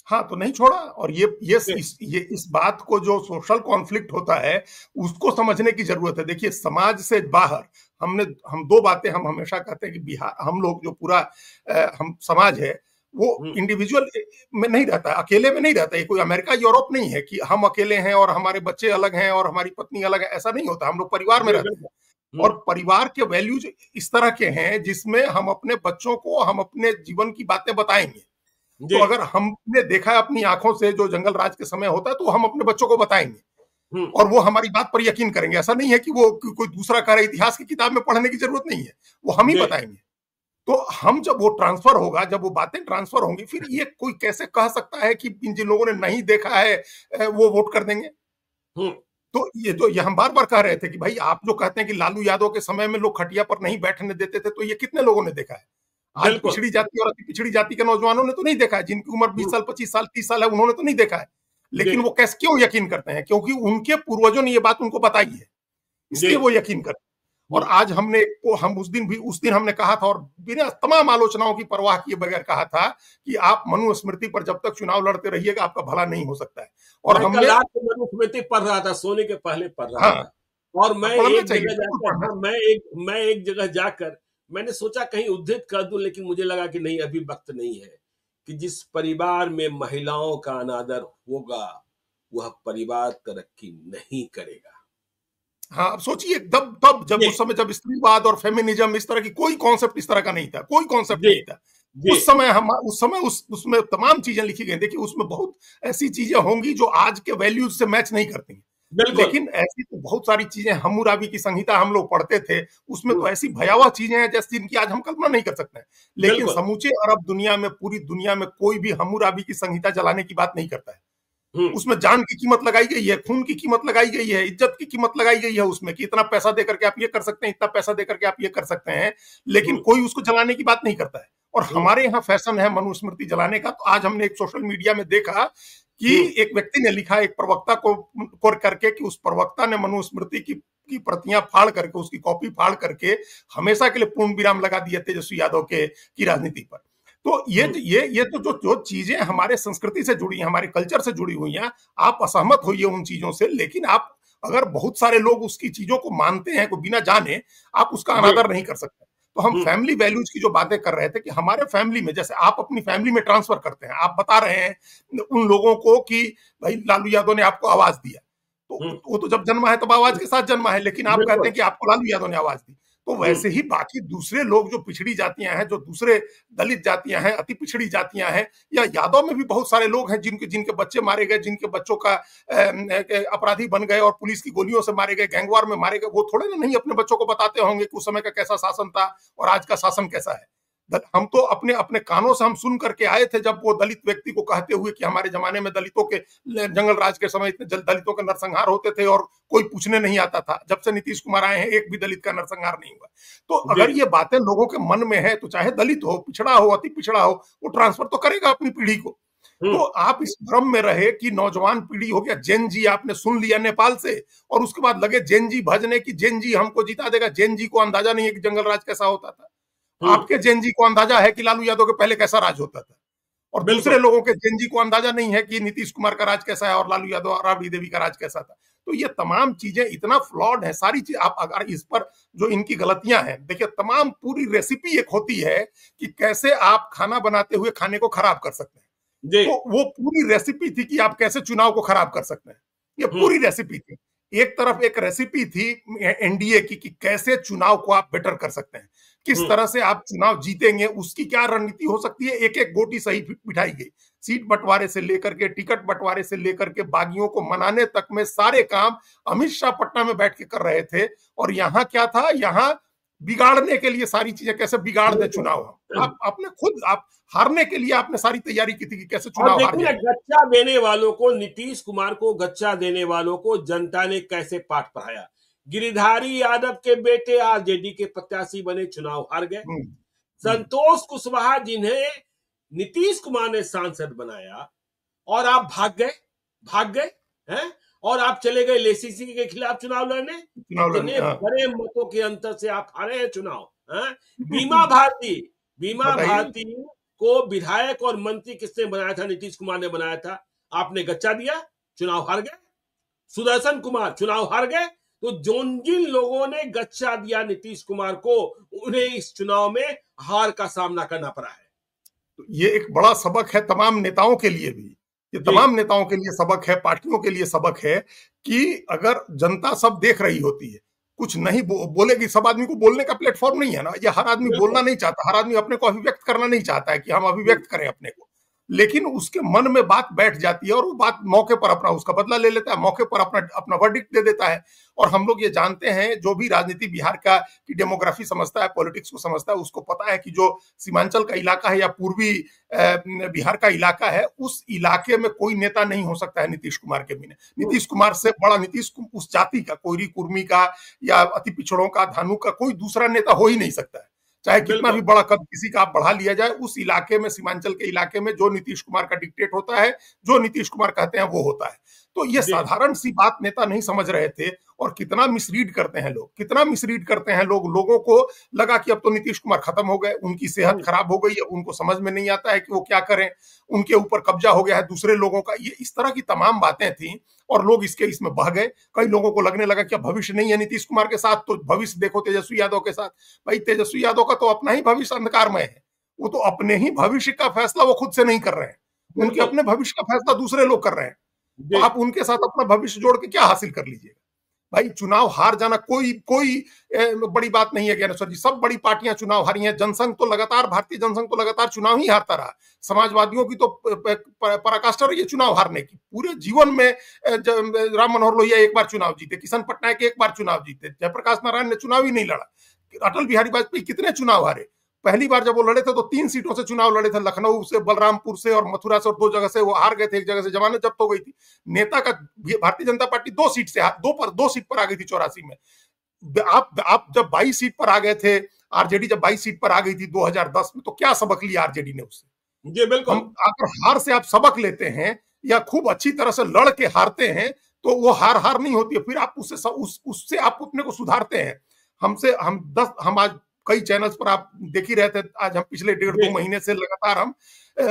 हाँ, तो नहीं छोड़ा। और इस बात को, जो सोशल कॉन्फ्लिक्ट होता है, उसको समझने की जरूरत है। देखिए, समाज से बाहर हम दो बातें हम हमेशा कहते हैं कि बिहार, हम लोग जो पूरा हम समाज है, वो इंडिविजुअल में नहीं रहता, अकेले में नहीं रहता। ये कोई अमेरिका यूरोप नहीं है कि हम अकेले हैं और हमारे बच्चे अलग हैं और हमारी पत्नी अलग है, ऐसा नहीं होता। हम लोग परिवार में रहते हैं और परिवार के वैल्यूज इस तरह के हैं जिसमें हम अपने बच्चों को हम अपने जीवन की बातें बताएंगे। तो अगर हमने देखा है अपनी आंखों से जो जंगल राज के समय होता है तो हम अपने बच्चों को बताएंगे और वो हमारी बात पर यकीन करेंगे। ऐसा नहीं है कि वो कोई दूसरा कह रहा है, इतिहास की किताब में पढ़ने की जरूरत नहीं है, वो हम ही बताएंगे। तो हम जब वो ट्रांसफर होगा, जब वो बातें ट्रांसफर होंगी, फिर ये कोई कैसे कह सकता है कि जिन लोगों ने नहीं देखा है वो वोट कर देंगे। तो ये जो हम बार बार कह रहे थे कि भाई आप जो कहते हैं कि लालू यादव के समय में लोग खटिया पर नहीं बैठने देते थे, तो ये कितने लोगों ने देखा है? आज पिछड़ी जाति और अति पिछड़ी जाति के नौजवानों ने तो नहीं देखा है, जिनकी उम्र 20 साल 25 साल 30 साल है, उन्होंने तो नहीं देखा है। लेकिन वो कैसे क्यों यकीन करते हैं? क्योंकि उनके पूर्वजों ने ये बात उनको बताई है, इसलिए वो यकीन करते हैं। और आज हम उस दिन हमने कहा था और बिना तमाम आलोचनाओं की परवाह किए बगैर कहा था कि आप मनुस्मृति पर जब तक चुनाव लड़ते रहिएगा आपका भला नहीं हो सकता है। और हमने मनुस्मृति पढ़ रहा था, सोने के पहले पढ़ रहा था, और मैं एक जगह जाकर मैंने सोचा कहीं उद्धृत कर दूं, लेकिन मुझे लगा कि नहीं, अभी वक्त नहीं है कि जिस परिवार में महिलाओं का अनादर होगा वह परिवार तरक्की नहीं करेगा। हाँ, अब सोचिए तब जब उस समय जब स्त्रीवाद और फेमिनिज्म इस तरह की कोई कॉन्सेप्ट इस तरह का नहीं था, कोई कॉन्सेप्ट नहीं था। उसमें तमाम चीजें लिखी गई। देखिए उसमें बहुत ऐसी चीजें होंगी जो आज के वैल्यूज से मैच नहीं करती, लेकिन ऐसी तो बहुत सारी चीजें, हम्मुराबी की संहिता हम लोग पढ़ते थे, उसमें तो ऐसी भयावह चीजें हैं जैसे जिनकी आज हम कल्पना नहीं कर सकते हैं। लेकिन समूचे अरब दुनिया में, पूरी दुनिया में कोई भी हम्मुराबी की संहिता जलाने की बात नहीं करता है। उसमें जान की कीमत लगाई गई है, खून की कीमत लगाई गई है, इज्जत की कीमत लगाई गई है उसमें कि इतना पैसा देकर के आप ये कर सकते हैं, इतना पैसा देकर के आप ये कर सकते हैं, लेकिन कोई उसको जलाने की बात नहीं करता है। और हमारे यहाँ फैशन है मनुस्मृति जलाने का। तो आज हमने एक सोशल मीडिया में देखा कि एक व्यक्ति ने लिखा एक प्रवक्ता को करके कि उस प्रवक्ता ने मनुस्मृति की प्रतियां फाड़ करके, उसकी कॉपी फाड़ करके हमेशा के लिए पूर्ण विराम लगा दिए तेजस्वी यादव की राजनीति पर। तो ये तो जो चीजें हमारे संस्कृति से जुड़ी हैं, हमारे कल्चर से जुड़ी हुई हैं, आप असहमत होइए उन चीजों से, लेकिन आप अगर बहुत सारे लोग उसकी चीजों को मानते हैं, को बिना जाने आप उसका अनादर नहीं कर सकते। तो हम फैमिली वैल्यूज की जो बातें कर रहे थे कि हमारे फैमिली में, जैसे आप अपनी फैमिली में ट्रांसफर करते हैं, आप बता रहे हैं उन लोगों को कि भाई लालू यादव ने आपको आवाज दिया, तो वो तो जब जन्मा है तब आवाज के साथ जन्मा है, लेकिन आप कहते हैं कि आपको लालू यादव ने आवाज दी। तो वैसे ही बाकी दूसरे लोग जो पिछड़ी जातियां हैं, जो दूसरे दलित जातियां हैं, अति पिछड़ी जातियां हैं, या यादव में भी बहुत सारे लोग हैं जिनके बच्चे मारे गए, जिनके बच्चों का अपराधी बन गए और पुलिस की गोलियों से मारे गए, गैंगवार में मारे गए। वो थोड़े ना नहीं अपने बच्चों को बताते होंगे कि उस समय का कैसा शासन था और आज का शासन कैसा है। हम तो अपने अपने कानों से हम सुन करके आए थे जब वो दलित व्यक्ति को कहते हुए कि हमारे जमाने में दलितों के जंगल राज के समय इतने दलितों के नरसंहार होते थे और कोई पूछने नहीं आता था। जब से नीतीश कुमार आए हैं एक भी दलित का नरसंहार नहीं हुआ। तो अगर ये बातें लोगों के मन में है तो चाहे दलित हो, पिछड़ा हो, अति पिछड़ा हो, वो ट्रांसफर तो करेगा अपनी पीढ़ी को। तो आप इस भ्रम में रहे कि नौजवान पीढ़ी हो गया, जेन जी आपने सुन लिया नेपाल से और उसके बाद लगे जेन जी भजने की जेन जी हमको जिता देगा। जेन जी को अंदाजा नहीं है कि जंगल राज कैसा होता था। आपके जेन जी को अंदाजा है कि लालू यादव के पहले कैसा राज होता था, और दूसरे लोगों के जेन जी को अंदाजा नहीं है कि नीतीश कुमार का राज कैसा है और लालू यादव और राबड़ी देवी का राज कैसा था। तो ये तमाम चीजें इतना फ्लॉड है, सारी चीज। आप अगर इस पर जो इनकी गलतियां हैं, देखिए तमाम पूरी रेसिपी एक होती है कि कैसे आप खाना बनाते हुए खाने को खराब कर सकते हैं। तो वो पूरी रेसिपी थी कि आप कैसे चुनाव को खराब कर सकते हैं, ये पूरी रेसिपी थी। एक तरफ एक रेसिपी थी एनडीए की कि कैसे चुनाव को आप बेटर कर सकते हैं, किस तरह से आप चुनाव जीतेंगे, उसकी क्या रणनीति हो सकती है। एक एक गोटी सही बिठाई गई, सीट बंटवारे से लेकर के, टिकट बंटवारे से लेकर के, बागियों को मनाने तक में सारे काम अमित शाह पटना में बैठ के कर रहे थे। और यहाँ क्या था, यहाँ बिगाड़ने के लिए सारी चीजें कैसे बिगाड़ दे चुनाव। आपने खुद आप हारने के लिए आपने सारी तैयारी की थी कि कैसे चुनाव हार जाए। गच्चा देने वालों को, नीतीश कुमार को गच्चा देने वालों को जनता ने कैसे पाठ पढ़ाया। गिरिधारी यादव के बेटे आरजेडी के प्रत्याशी बने, चुनाव हार गए। संतोष कुशवाहा जिन्हें नीतीश कुमार ने सांसद बनाया और आप भाग गए हैं, और आप चले गए लेसीसी के खिलाफ चुनाव लड़ने। इतने बड़े मतों के अंतर से आप हारे हैं चुनाव। बीमा भारती को विधायक और मंत्री किसने बनाया था? नीतीश कुमार ने बनाया था। आपने गच्चा दिया, चुनाव हार गए। सुदर्शन कुमार, चुनाव हार गए। तो जिन लोगों ने गच्चा दिया नीतीश कुमार को, उन्हें इस चुनाव में हार का सामना करना पड़ा है। तो ये एक बड़ा सबक है तमाम नेताओं के लिए भी, ये जी तमाम नेताओं के लिए सबक है, पार्टियों के लिए सबक है कि अगर जनता सब देख रही होती है, कुछ नहीं बोलेगी, सब आदमी को बोलने का प्लेटफॉर्म नहीं है ना, ये हर आदमी बिल्कुल बोलना नहीं चाहता, हर आदमी अपने को अभिव्यक्त करना नहीं चाहता है कि हम अभिव्यक्त करें अपने को, लेकिन उसके मन में बात बैठ जाती है और वो बात मौके पर अपना उसका बदला ले लेता है, मौके पर अपना अपना वर्डिक्ट दे देता है। और हम लोग ये जानते हैं, जो भी राजनीति बिहार का की डेमोग्राफी समझता है, पॉलिटिक्स को समझता है, उसको पता है कि जो सीमांचल का इलाका है या पूर्वी बिहार का इलाका है, उस इलाके में कोई नेता नहीं हो सकता है नीतीश कुमार के बिना। नीतीश कुमार से बड़ा, उस जाति का, कोयरी कुर्मी का या अति पिछड़ों का, धानु का कोई दूसरा नेता हो ही नहीं सकता है। चाहे कितना भी बड़ा कद किसी का आप बढ़ा लिया जाए, उस इलाके में, सीमांचल के इलाके में जो नीतीश कुमार का डिक्टेट होता है, जो नीतीश कुमार कहते हैं वो होता है। तो ये साधारण सी बात नेता नहीं समझ रहे थे, और कितना मिसरीड करते हैं लोग, कितना मिसरीड करते हैं लोग। लोगों को लगा कि अब तो नीतीश कुमार खत्म हो गए, उनकी सेहत खराब हो गई है, उनको समझ में नहीं आता है कि वो क्या करें, उनके ऊपर कब्जा हो गया है दूसरे लोगों का, ये इस तरह की तमाम बातें थी, और लोग इसमें बह गए। कई लोगों को लगने लगा कि अब भविष्य नहीं है नीतीश कुमार के साथ, तो भविष्य देखो तेजस्वी यादव के साथ। भाई तेजस्वी यादव का तो अपना ही भविष्य अंधकारमय है, वो तो अपने ही भविष्य का फैसला वो खुद से नहीं कर रहे हैं, उनके अपने भविष्य का फैसला दूसरे लोग कर रहे हैं। तो आप उनके साथ अपना भविष्य जोड़ के क्या हासिल कर लीजिएगा? भाई चुनाव हार जाना कोई कोई बड़ी बात नहीं है ज्ञानेश्वर जी, सब बड़ी पार्टियां चुनाव हारी हैं। जनसंघ तो लगातार, भारतीय जनसंघ तो लगातार चुनाव ही हारता रहा। समाजवादियों की तो पराकाष्ठा रही है चुनाव हारने की। पूरे जीवन में राम मनोहर लोहिया एक बार चुनाव जीते, किशन पटनायक एक बार चुनाव जीते, जयप्रकाश नारायण ने चुनाव ही नहीं लड़ा, अटल बिहारी वाजपेयी कितने चुनाव हारे। पहली बार जब वो लड़े थे तो 3 सीटों से चुनाव लड़े थे, लखनऊ से, बलरामपुर से और मथुरा से, और 2 जगह से वो हार गए थे, एक जगह से जमानत जब्त हो गई थी। नेता का भारतीय जनता पार्टी 2 सीट से 2 सीट पर आ गई थी 84 में। आप जब 22 सीट पर आ गए थे, आरजेडी जब 22 सीट पर आ गई थी 2010 में, तो क्या सबक लिया आरजेडी ने उससे? जी बिल्कुल। अगर हार से आप सबक लेते हैं या खूब अच्छी तरह से लड़ के हारते हैं, तो वो हार नहीं होती है, फिर आप उससे आप अपने को सुधारते हैं। हम आज कई चैनल्स पर आप देख ही रहे थे, आज हम पिछले 1.5-2 महीने से लगातार हम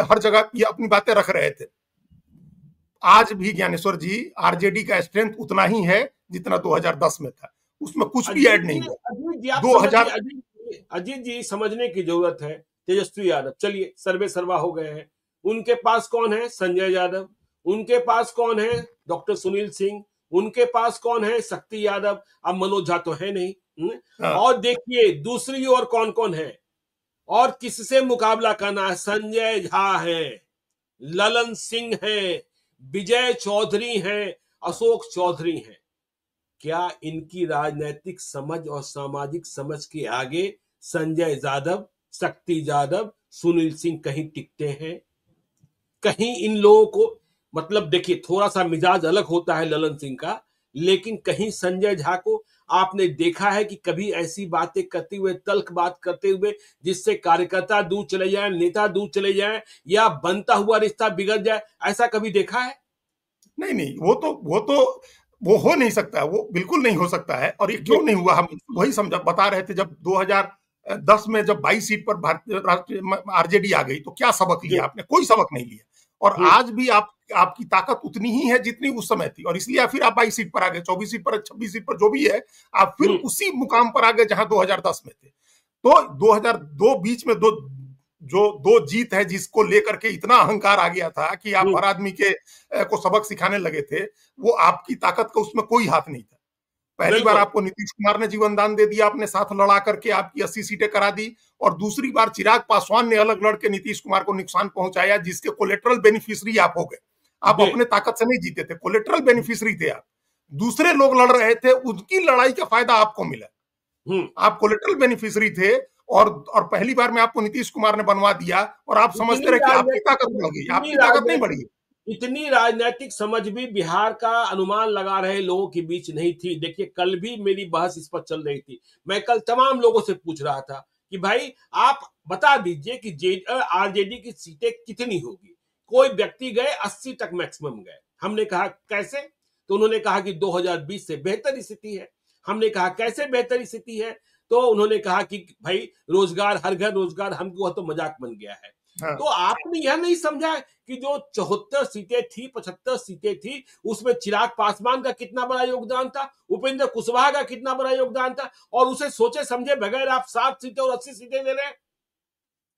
हर जगह ये अपनी बातें रख रहे थे। आज भी ज्ञानेश्वर जी, आरजेडी का स्ट्रेंथ उतना ही है जितना 2010 में था, उसमें कुछ भी ऐड नहीं हुआ। 2000 अजीत जी समझने की जरूरत है। तेजस्वी यादव चलिए सर्वे सर्वा हो गए हैं, उनके पास कौन है? संजय यादव। उनके पास कौन है? डॉक्टर सुनील सिंह। उनके पास कौन है? शक्ति यादव। अब मनोज झा तो है नहीं। और देखिए दूसरी ओर कौन कौन है और किससे मुकाबला करना है? संजय झा है, ललन सिंह है, विजय चौधरी है, अशोक चौधरी है। क्या इनकी राजनीतिक समझ और सामाजिक समझ के आगे संजय यादव, शक्ति यादव, सुनील सिंह कहीं टिकते हैं? कहीं इन लोगों को, मतलब देखिए थोड़ा सा मिजाज अलग होता है ललन सिंह का, लेकिन कहीं संजय झा को आपने देखा है कि कभी ऐसी बातें करते हुए, तल्ख बात करते हुए, जिससे कार्यकर्ता दूर चले जाए, नेता दूर चले जाए, या बनता हुआ रिश्ता बिगड़ जाए? ऐसा कभी देखा है? नहीं, वो हो नहीं सकता, वो बिल्कुल नहीं हो सकता है। और ये क्यों नहीं हुआ, हम वही बता रहे थे, जब 2010 में जब 22 सीट पर भारतीय आरजेडी आ गई, तो क्या सबक लिया आपने? कोई सबक नहीं लिया। और आज भी आपकी ताकत उतनी ही है जितनी उस समय थी, और इसलिए फिर आप 22 सीट पर आ गए, 24 सीट पर, 26 सीट पर, जो भी है, आप फिर उसी मुकाम पर आ गए जहां 2010 में थे। तो 2002 बीच में दो जीत है, जिसको लेकर के इतना अहंकार आ गया था कि आप हर आदमी को सबक सिखाने लगे थे, वो आपकी ताकत का उसमें कोई हाथ नहीं था। पहली बार आपको नीतीश कुमार ने जीवन दान दे दिया, अपने साथ लड़ा करके आपकी 80 सीटें करा दी, और दूसरी बार चिराग पासवान ने अलग लड़ के नीतीश कुमार को नुकसान पहुंचाया, जिसके कोलेटरल बेनिफिशियरी आप हो गए। आप अपने ताकत से नहीं जीते थे, कोलेटरल बेनिफिशियरी थे आप। दूसरे लोग लड़ रहे थे, उनकी लड़ाई का फायदा आपको मिला, आप कोलेटरल बेनिफिशियरी थे। और पहली बार में आपको नीतीश कुमार ने बनवा दिया, और आप समझते रहे कि आपकी ताकत बढ़ गई, आपकी ताकत नहीं बढ़ी। इतनी राजनीतिक समझ भी बिहार का अनुमान लगा रहे लोगों के बीच नहीं थी। देखिए कल भी मेरी बहस इस पर चल रही थी। मैं कल तमाम लोगों से पूछ रहा था कि भाई आप बता दीजिए कि आरजेडी की सीटें कितनी होगी। कोई व्यक्ति गए 80 तक मैक्सिमम गए। हमने कहा कैसे? तो उन्होंने कहा कि 2020 से बेहतर स्थिति है। हमने कहा कैसे बेहतर स्थिति है? तो उन्होंने कहा कि भाई रोजगार, हर घर रोजगार, हमको तो मजाक बन गया है। हाँ। तो आपने यह नहीं समझा कि जो 74 सीटें थी, 75 सीटें थी, उसमें चिराग पासवान का कितना बड़ा योगदान था, उपेंद्र कुशवाहा का कितना बड़ा योगदान था, और उसे सोचे समझे बगैर आप 7 सीटें और 80 सीटें दे रहे हैं।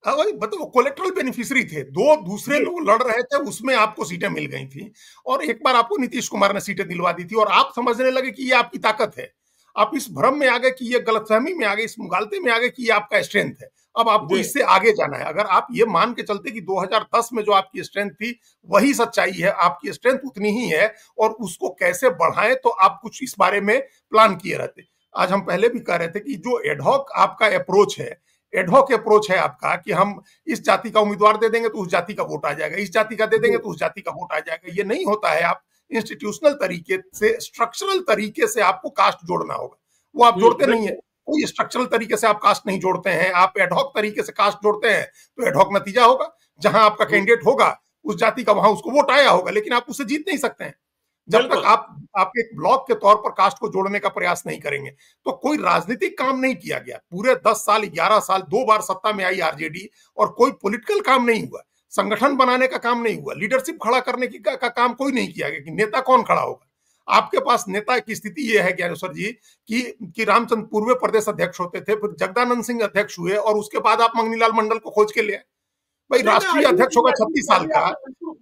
हाँ, वही मतलब कोलेट्रल बेनिफिशियरी थे, दो दूसरे जी, लोग लड़ रहे थे, उसमें आपको सीटें मिल गई थी और एक बार आपको नीतीश कुमार ने सीटें दिलवा दी थी और आप समझने लगे कि ये आपकी ताकत है। आप इस भ्रम में आ गए कि ये गलतफहमी में आ गए, इस मुगालते में आ गए कि ये आपका स्ट्रेंथ है। अब आपको जी, इससे आगे जाना है। अगर आप ये मान के चलते कि 2010 में जो आपकी स्ट्रेंथ थी वही सच्चाई है, आपकी स्ट्रेंथ उतनी ही है और उसको कैसे बढ़ाएं, तो आप कुछ इस बारे में प्लान किए रहते। आज हम पहले भी कह रहे थे कि जो एडहॉक आपका अप्रोच है, एडहॉक अप्रोच है आपका कि हम इस जाति का उम्मीदवार दे देंगे तो उस जाति का वोट आ जाएगा, इस जाति का दे देंगे जी, तो उस जाति का वोट आ जाएगा, ये नहीं होता है। आप इंस्टीट्यूशनल तरीके से, स्ट्रक्चरल तरीके से आपको कास्ट जोड़ना होगा, वो आप जोड़ते नहीं है। बिल्कुल, कोई स्ट्रक्चरल तरीके से आप कास्ट नहीं जोड़ते हैं, आप एडहॉक तरीके से कास्ट जोड़ते हैं तो एडहॉक नतीजा होगा। जहां आपका हुँ, कैंडिडेट होगा उस जाति का, वहां उसको वोट आया होगा, लेकिन आप उससे जीत नहीं सकते हैं जब तक बिल्कुल, आप एक ब्लॉक के तौर पर कास्ट को जोड़ने का प्रयास नहीं करेंगे। तो कोई राजनीतिक काम नहीं किया गया पूरे 10 साल, 11 साल, 2 बार सत्ता में आई आरजेडी और कोई पॉलिटिकल काम नहीं हुआ, संगठन बनाने का काम नहीं हुआ, लीडरशिप खड़ा करने का काम कोई नहीं किया गया कि नेता कौन खड़ा होगा। आपके पास नेता की स्थिति यह है ज्ञानेश्वर जी कि रामचंद्र पूर्व प्रदेश अध्यक्ष होते थे, फिर जगदानंद सिंह अध्यक्ष हुए और उसके बाद आप मंगनीलाल मंडल को खोज के ले आए। भाई नहीं, मैं राष्ट्रीय अभी अध्यक्ष होगा भी 36 साल का।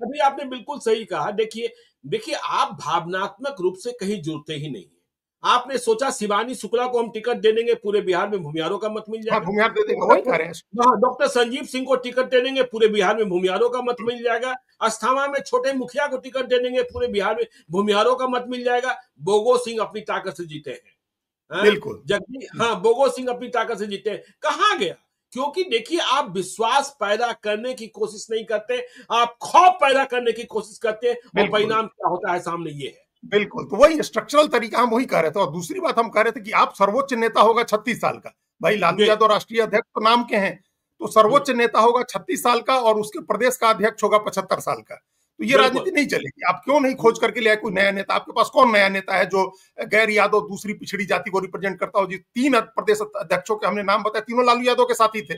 अभी आपने बिल्कुल सही कहा। देखिए देखिए, आप भावनात्मक रूप से कहीं जुड़ते ही नहीं हैं। आपने सोचा शिवानी शुक्ला को हम टिकट दे देंगे, पूरे बिहार में भूमिहारों का मत मिल हाँ, जाएगा। भूमिहार दे देगा, वही कह रहे हैं। हाँ, डॉक्टर संजीव सिंह को टिकट दे देंगे, पूरे बिहार में भूमिहारों का मत मिल जाएगा। अस्थाना में छोटे मुखिया को टिकट दे देंगे, पूरे बिहार में भूमिहारों का मत मिल जाएगा। बोगो सिंह अपनी ताकत से जीते हैं। हैं? बिल्कुल। जबकि हाँ, बोगो सिंह अपनी ताकत से जीते हैं। कहाँ गया? क्योंकि देखिए, आप विश्वास पैदा करने की कोशिश नहीं करते, आप खौफ पैदा करने की कोशिश करते हैं और बिल्कुल। परिणाम क्या होता है सामने ये है। बिल्कुल, तो वही स्ट्रक्चरल तरीका हम वही कह रहे थे और दूसरी बात हम कह रहे थे कि आप सर्वोच्च नेता होगा 36 साल का। भाई लालू जी, यादव राष्ट्रीय अध्यक्ष तो नाम के हैं, तो हुँ, सर्वोच्च नेता होगा 36 साल का और उसके प्रदेश का अध्यक्ष होगा 75 साल का। तो ये बिल्कुल। राजनीति नहीं चलेगी। आप क्यों नहीं खोज करके ले आए कोई नया नेता? आपके पास कौन नया नेता है जो गैर यादव दूसरी पिछड़ी जाति को रिप्रेजेंट करता हो? जी 3 प्रदेश अध्यक्षों के हमने नाम बताए, तीनों लालू यादव के साथी थे।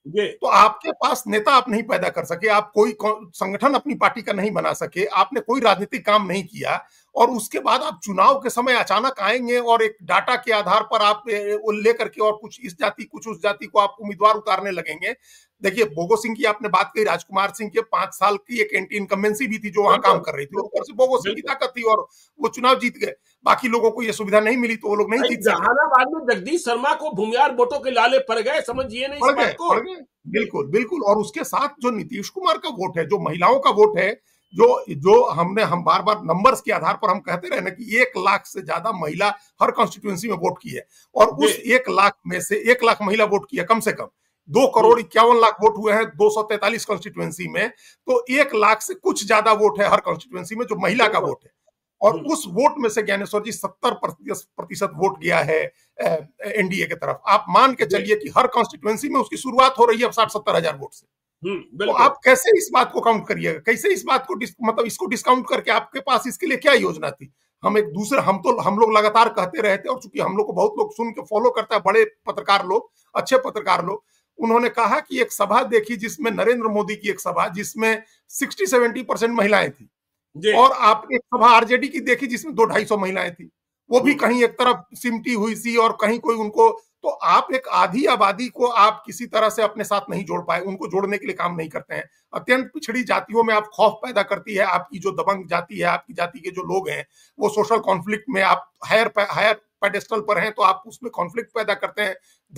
जी, तो आपके पास नेता आप नहीं पैदा कर सके, आप कोई संगठन अपनी पार्टी का नहीं बना सके, आपने कोई राजनीतिक काम नहीं किया और उसके बाद आप चुनाव के समय अचानक आएंगे और एक डाटा के आधार पर आप वो लेकर के और कुछ इस जाति कुछ उस जाति को आप उम्मीदवार उतारने लगेंगे। देखिए बोगो सिंह की आपने बात कही, राजकुमार सिंह के 5 साल की एक एंटी इनकम्बेंसी भी थी जो वहां काम बिल्कुल, कर रही थी, ऊपर बिल्कुल, से बोगो सिंह की बिल्कुल। ताकत थी और वो चुनाव जीत गए। बाकी लोगों को ये सुविधा नहीं मिली तो वो लोग नहीं भाई जीत सके। जहानाबाद में जगदीश शर्मा को भूमिहार वोटों के लाले पड़ गए, समझिए ना इस पड़ गए, बात को। पड़ गए। बिल्कुल, बिल्कुल और उसके साथ जो नीतीश कुमार का वोट है, जो महिलाओं का वोट है, जो जो हम बार-बार नंबर्स के आधार पर हम कहते रहे ना कि 1 लाख से ज्यादा महिला हर कॉन्स्टिट्यूएंसी में वोट की है और जी, उस 1 लाख में से 1 लाख महिला वोट की है कम से कम। 2 हुँ, करोड़ 51 लाख वोट हुए हैं 243 कॉन्स्टिट्यूएंसी में, तो 1 लाख से कुछ ज्यादा वोट है हर कॉन्स्टिट्यूएंसी में जो महिला का बिल्कुल, वोट है। और हुँ, उस वोट में से ज्ञानेश्वर जी 70% वोट गया है एनडीए की तरफ। आप मान के जी, चलिए कि हर कॉन्स्टिट्यूएंसी में उसकी शुरुआत हो रही है 60-70 हजार वोट से। हुँ, तो बिल्कुल। आप कैसे इस बात को काउंट करिएगा? कैसे इस बात को मतलब इसको डिस्काउंट करके आपके पास इसके लिए क्या योजना थी? हम एक दूसरे हम लोग लगातार कहते रहे थे और चूंकि हम लोग को बहुत लोग सुन के फॉलो करता है, बड़े पत्रकार लोग, अच्छे पत्रकार लोग, उन्होंने कहा कि एक सभा देखी जिसमें नरेंद्र मोदी की एक सभा जिसमें 60-70% महिलाएं थी जी, और आप एक सभा आरजेडी की देखी जिसमें 200-250 महिलाएं थी। वो भी हुँ, कहीं एक तरफ सिमटी हुई सी और कहीं कोई उनको, तो आप एक आधी आबादी को आप किसी तरह से अपने साथ नहीं जोड़ पाए, उनको जोड़ने के लिए काम नहीं करते हैं। अत्यंत पिछड़ी जातियों में आप खौफ पैदा करती है, आपकी जो दबंग जाति है, आपकी जाति के जो लोग हैं, वो सोशल कॉन्फ्लिक्ट में आप हायर पेडेस्टल पर हैं, तो आप उसमें कॉन्फ्लिक्ट पैदा करते हैं,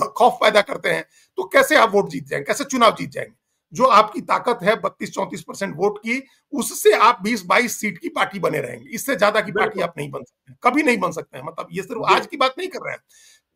खौफ पैदा करते हैं, तो कैसे आप वोट जीत जाएंगे, कैसे चुनाव जीत जाएंगे? जो आपकी ताकत है 32-34% वोट की, उससे आप 20-22 सीट की पार्टी बने रहेंगे। इससे ज्यादा की पार्टी बिल्कुल, आप नहीं बन सकते, कभी नहीं बन सकते हैं। मतलब ये सिर्फ जी, आज की बात नहीं कर रहे हैं।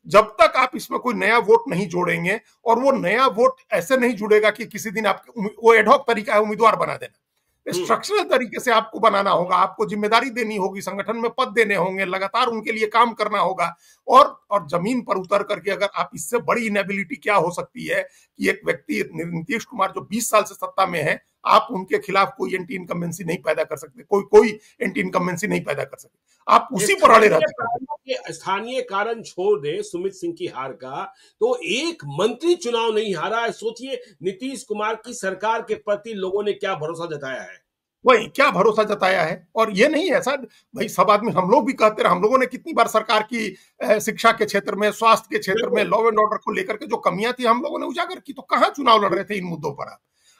जब तक आप इसमें कोई नया वोट नहीं जोड़ेंगे और वो नया वोट ऐसे नहीं जुड़ेगा कि किसी दिन आपके वो एडहॉक तरीका है उम्मीदवार बना देना। हुँ, स्ट्रक्चरल तरीके से आपको बनाना होगा, आपको जिम्मेदारी देनी होगी, संगठन में पद देने होंगे, लगातार उनके लिए काम करना होगा और जमीन पर उतर करके अगर आप, इससे बड़ी इनेबिलिटी क्या हो सकती है कि एक व्यक्ति नीतीश कुमार जो 20 साल से सत्ता में है, आप उनके खिलाफ कोई एंटी इनकम्बेंसी नहीं पैदा कर सकते, कोई एंटी इनकम्बेंसी नहीं पैदा कर सकते, आप उसी पर अड़े रहते हैं। स्थानीय कारण छोड़ दें सुमित सिंह की हार का, तो एक मंत्री चुनाव नहीं हारा है। सोचिए नीतीश कुमार की सरकार के प्रति लोगों ने क्या भरोसा जताया है। वही क्या भरोसा जताया है। और ये नहीं ऐसा भाई, सब आदमी हम लोग भी कहते रहे, हम लोगों ने कितनी बार सरकार की शिक्षा के क्षेत्र में, स्वास्थ्य के क्षेत्र में, बिल्कुल। लॉ एंड ऑर्डर को लेकर के जो कमियां थी हम लोगों ने उजागर की। तो कहाँ चुनाव लड़ रहे थे इन मुद्दों पर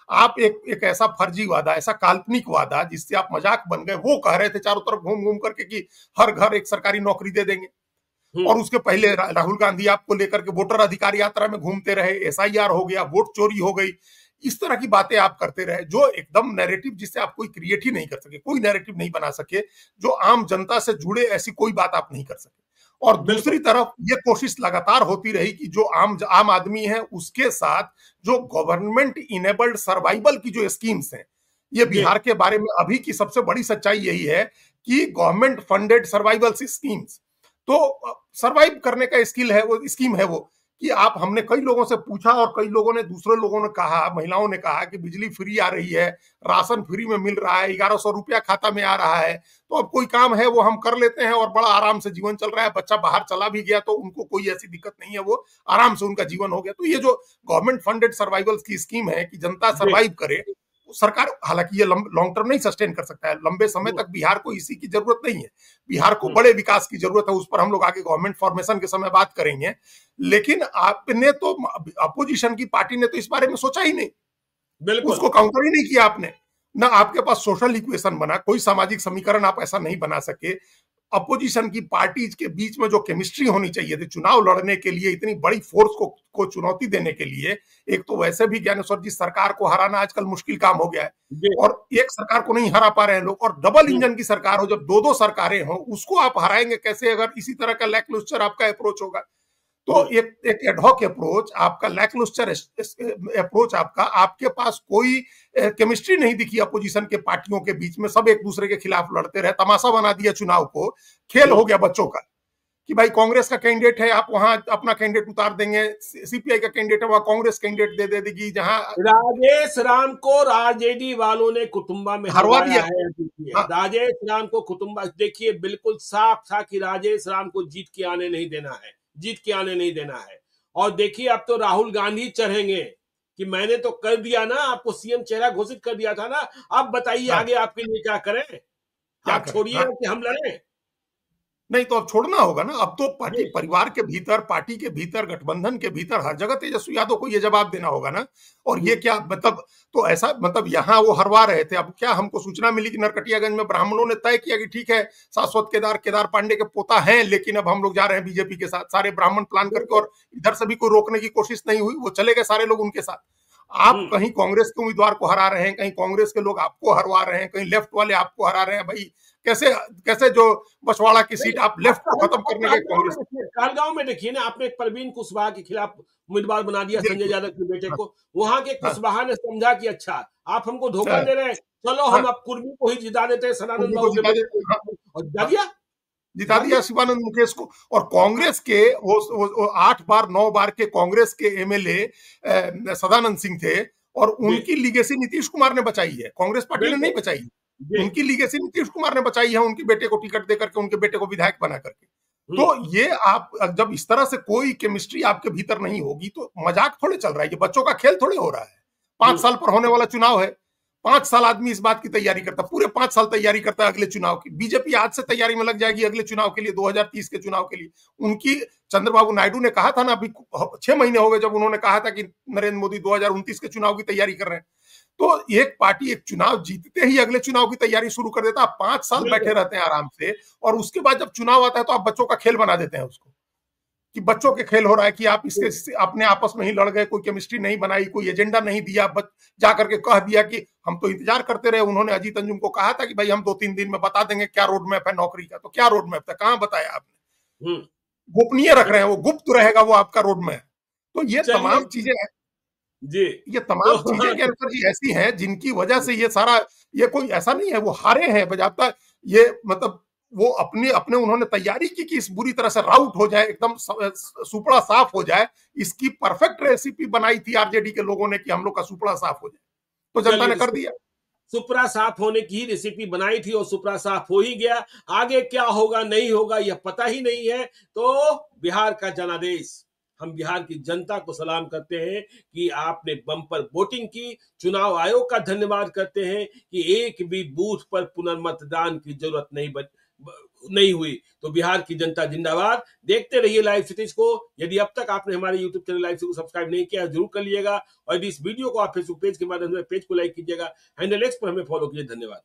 आप एक एक ऐसा फर्जी वादा, ऐसा काल्पनिक वादा जिससे आप मजाक बन गए, वो कह रहे थे चारों तरफ घूम घूम करके कि हर घर एक सरकारी नौकरी दे देंगे। हम्म। और उसके पहले राहुल गांधी आपको लेकर के वोटर अधिकार यात्रा में घूमते रहे, एसआईआर हो गया, वोट चोरी हो गई, इस तरह की बातें आप करते रहे जो एकदम नैरेटिव जिससे आप कोई क्रिएट ही नहीं कर सके, कोई नैरेटिव नहीं बना सके जो आम जनता से जुड़े, ऐसी कोई बात आप नहीं कर सके। और बिल्कुल। दूसरी तरफ ये कोशिश लगातार होती रही कि जो आम आदमी है उसके साथ जो गवर्नमेंट इनेबल्ड सर्वाइवल की जो स्कीम्स हैं, ये जी। बिहार के बारे में अभी की सबसे बड़ी सच्चाई यही है कि गवर्नमेंट फंडेड सर्वाइवल स्कीम्स, तो सरवाइव करने का स्किल है वो, स्कीम है वो, कि आप, हमने कई लोगों से पूछा और कई लोगों ने, दूसरे लोगों ने कहा, महिलाओं ने कहा कि बिजली फ्री आ रही है, राशन फ्री में मिल रहा है, 1100 रुपया खाता में आ रहा है, तो अब कोई काम है वो हम कर लेते हैं और बड़ा आराम से जीवन चल रहा है। बच्चा बाहर चला भी गया तो उनको कोई ऐसी दिक्कत नहीं है, वो आराम से उनका जीवन हो गया। तो ये जो गवर्नमेंट फंडेड सर्वाइवल की स्कीम है कि जनता जी। सर्वाइव करे, सरकार, हालांकि ये लॉन्ग टर्म नहीं सस्टेन कर सकता है, लंबे समय तक बिहार को इसी की जरूरत नहीं है, बिहार को बड़े विकास की जरूरत है, उस पर हम लोग आगे गवर्नमेंट फॉर्मेशन के समय बात करेंगे। लेकिन आपने तो, अपोजिशन की पार्टी ने तो इस बारे में सोचा ही नहीं, बिल्कुल। उसको काउंटर ही नहीं किया आपने, ना आपके पास सोशल इक्वेशन बना, कोई सामाजिक समीकरण आप ऐसा नहीं बना सके। अपोजिशन की पार्टीज के बीच में जो केमिस्ट्री होनी चाहिए थी चुनाव लड़ने के लिए, इतनी बड़ी फोर्स को चुनौती देने के लिए, एक तो वैसे भी ज्ञानेश्वर जी सरकार को हराना आजकल मुश्किल काम हो गया है, जी। और एक सरकार को नहीं हरा पा रहे हैं लोग, और डबल हम्म। इंजन की सरकार हो, जब दो दो सरकारें हो, उसको आप हराएंगे कैसे अगर इसी तरह का लैकलुस्टर आपका अप्रोच होगा। तो हम्म। एक एडहॉक अप्रोच आपका, लैकलुस्टर अप्रोच आपका, आपके पास कोई केमिस्ट्री नहीं दिखी अपोजिशन के पार्टियों के बीच में, सब एक दूसरे के खिलाफ लड़ते रहे, तमाशा बना दिया चुनाव को, खेल हो गया बच्चों का कि भाई कांग्रेस का कैंडिडेट है, आप वहां अपना कैंडिडेट उतार देंगे, सीपीआई का कैंडिडेट है वहां कांग्रेस कैंडिडेट दे देगी, जहां राजेश राम को राजेडी वालों ने कुटुंबा में हरवा हरवाया दिया। है। देखिए, हाँ, राजेश राम को कुटुंबा, देखिए बिल्कुल साफ था कि राजेश राम को जीत के आने नहीं देना है, जीत के आने नहीं देना है। और देखिए अब तो राहुल गांधी चढ़ेंगे कि मैंने तो कर दिया ना, आपको सीएम चेहरा घोषित कर दिया था ना, अब बताइए हाँ, आगे आपके लिए क्या करें। क्या आप करें। हाँ, छोड़िएगा कि हम लड़ें। नहीं तो अब छोड़ना होगा ना, अब तो पार्टी जी। परिवार के भीतर, पार्टी के भीतर, गठबंधन के भीतर हर जगह तेजस्वी यादव को ये जवाब देना होगा ना। और ये क्या मतलब, तो ऐसा मतलब यहाँ वो हरवा रहे थे, अब क्या हमको सूचना मिली कि नरकटियागंज में ब्राह्मणों ने तय किया कि ठीक है शाश्वत केदार पांडे के पोता हैं, लेकिन अब हम लोग जा रहे हैं बीजेपी के साथ, सारे ब्राह्मण प्लान करके, और इधर से भी कोई रोकने की कोशिश नहीं हुई, वो चले गए सारे लोग उनके साथ। आप हम्म। कहीं कांग्रेस के उम्मीदवार को हरा रहे हैं, कहीं कांग्रेस के लोग आपको हरवा रहे हैं, कहीं लेफ्ट वाले आपको हरा रहे हैं। भाई कैसे कैसे जो बछवाड़ा की सीट आप लेफ्ट को खत्म करने के कांग्रेस। कालगांव में देखिए ना, आपने परवीन कुशवाहा के खिलाफ उम्मीदवार बना दिया संजय यादव के बेटे हाँ, को, वहां के हाँ, कुशवाहा ने समझा कि अच्छा आप हमको धोखा हाँ, दे रहे हैं, चलो हाँ, हम अब कुर्मी को ही जिता देते हैं, सनातन उर्मी को बाबू के जिता बेटे देते। हाँ, को, और जिता हाँ, दिया। जिता जिता दिया दिया। शिवानंद मुकेश को। और कांग्रेस के वो 8 बार 9 बार के कांग्रेस के एमएलए सदानंद सिंह थे, और जी। उनकी लीगेसी नीतीश कुमार ने बचाई है, कांग्रेस पार्टी ने नहीं बिल्कुल। बचाई। जी। उनकी लीगेसी नीतीश कुमार ने बचाई है, उनके बेटे को टिकट देकर के, उनके बेटे को विधायक बना करके। हम्म। तो ये आप जब इस तरह से कोई केमिस्ट्री आपके भीतर नहीं होगी, तो मजाक थोड़े चल रहा है, ये बच्चों का खेल थोड़े हो रहा है। 5 साल पर होने वाला चुनाव है, 5 साल आदमी इस बात की तैयारी करता, पूरे 5 साल तैयारी करता है अगले चुनाव की। बीजेपी आज से तैयारी में लग जाएगी अगले चुनाव के लिए, 2030 के चुनाव के लिए। उनकी, चंद्रबाबू नायडू ने कहा था ना, अभी 6 महीने हो गए जब उन्होंने कहा था कि नरेंद्र मोदी 2029 के चुनाव की तैयारी कर रहे हैं। तो एक पार्टी एक चुनाव जीतते ही अगले चुनाव की तैयारी शुरू कर देता है, 5 साल बैठे रहते हैं आराम से, और उसके बाद जब चुनाव आता है तो आप बच्चों का खेल बना देते हैं उसको, कि बच्चों के खेल हो रहा है, कि आप इसके अपने आपस में ही लड़ गए, कोई केमिस्ट्री नहीं बनाई, कोई एजेंडा नहीं दिया, जा करके कह दिया कि हम तो इंतजार करते रहे। उन्होंने अजीत अंजुम को कहा था कि भाई हम 2-3 दिन में बता देंगे क्या रोड मैप है नौकरी का, तो क्या रोड मैप था, कहां बताया आपने। हम्म। गोपनीय रख रहे हैं, वो गुप्त रहेगा वो आपका रोड मैप। तो ये चलिए। तमाम चीजें, जी। ये तो तमाम चीजें ज्ञानेश्वर जी ऐसी हैं जिनकी वजह से ये सारा, ये कोई ऐसा नहीं है वो हारे हैं बजाता, ये मतलब वो अपने अपने उन्होंने तैयारी की कि इस बुरी तरह से राउट हो जाए, एकदम सुपड़ा साफ हो जाए। इसकी परफेक्ट रेसिपी बनाई थी आरजेडी के लोगों ने कि हम लोग का सुपड़ा साफ हो जाए, तो जनता ने चलिए, कर दिया। सुपरा साफ होने की रेसिपी बनाई थी और सुपरा साफ हो ही गया। आगे क्या होगा नहीं होगा यह पता ही नहीं है। तो बिहार का जनादेश हम बिहार की जनता को सलाम करते हैं कि आपने बम्पर वोटिंग की। चुनाव आयोग का धन्यवाद करते हैं कि एक भी बूथ पर पुनर्मतदान की जरूरत नहीं हुई। तो बिहार की जनता जिंदाबाद। देखते रहिए लाइव सिटीज को। यदि अब तक आपने हमारे यूट्यूब चैनल लाइव सिटी को सब्सक्राइब नहीं किया जरूर कर लीजिएगा, और यदि इस वीडियो को आप फेसबुक पेज के माध्यम से पेज को लाइक कीजिएगा, हैंडल एक्स पर हमें फॉलो कीजिए। धन्यवाद।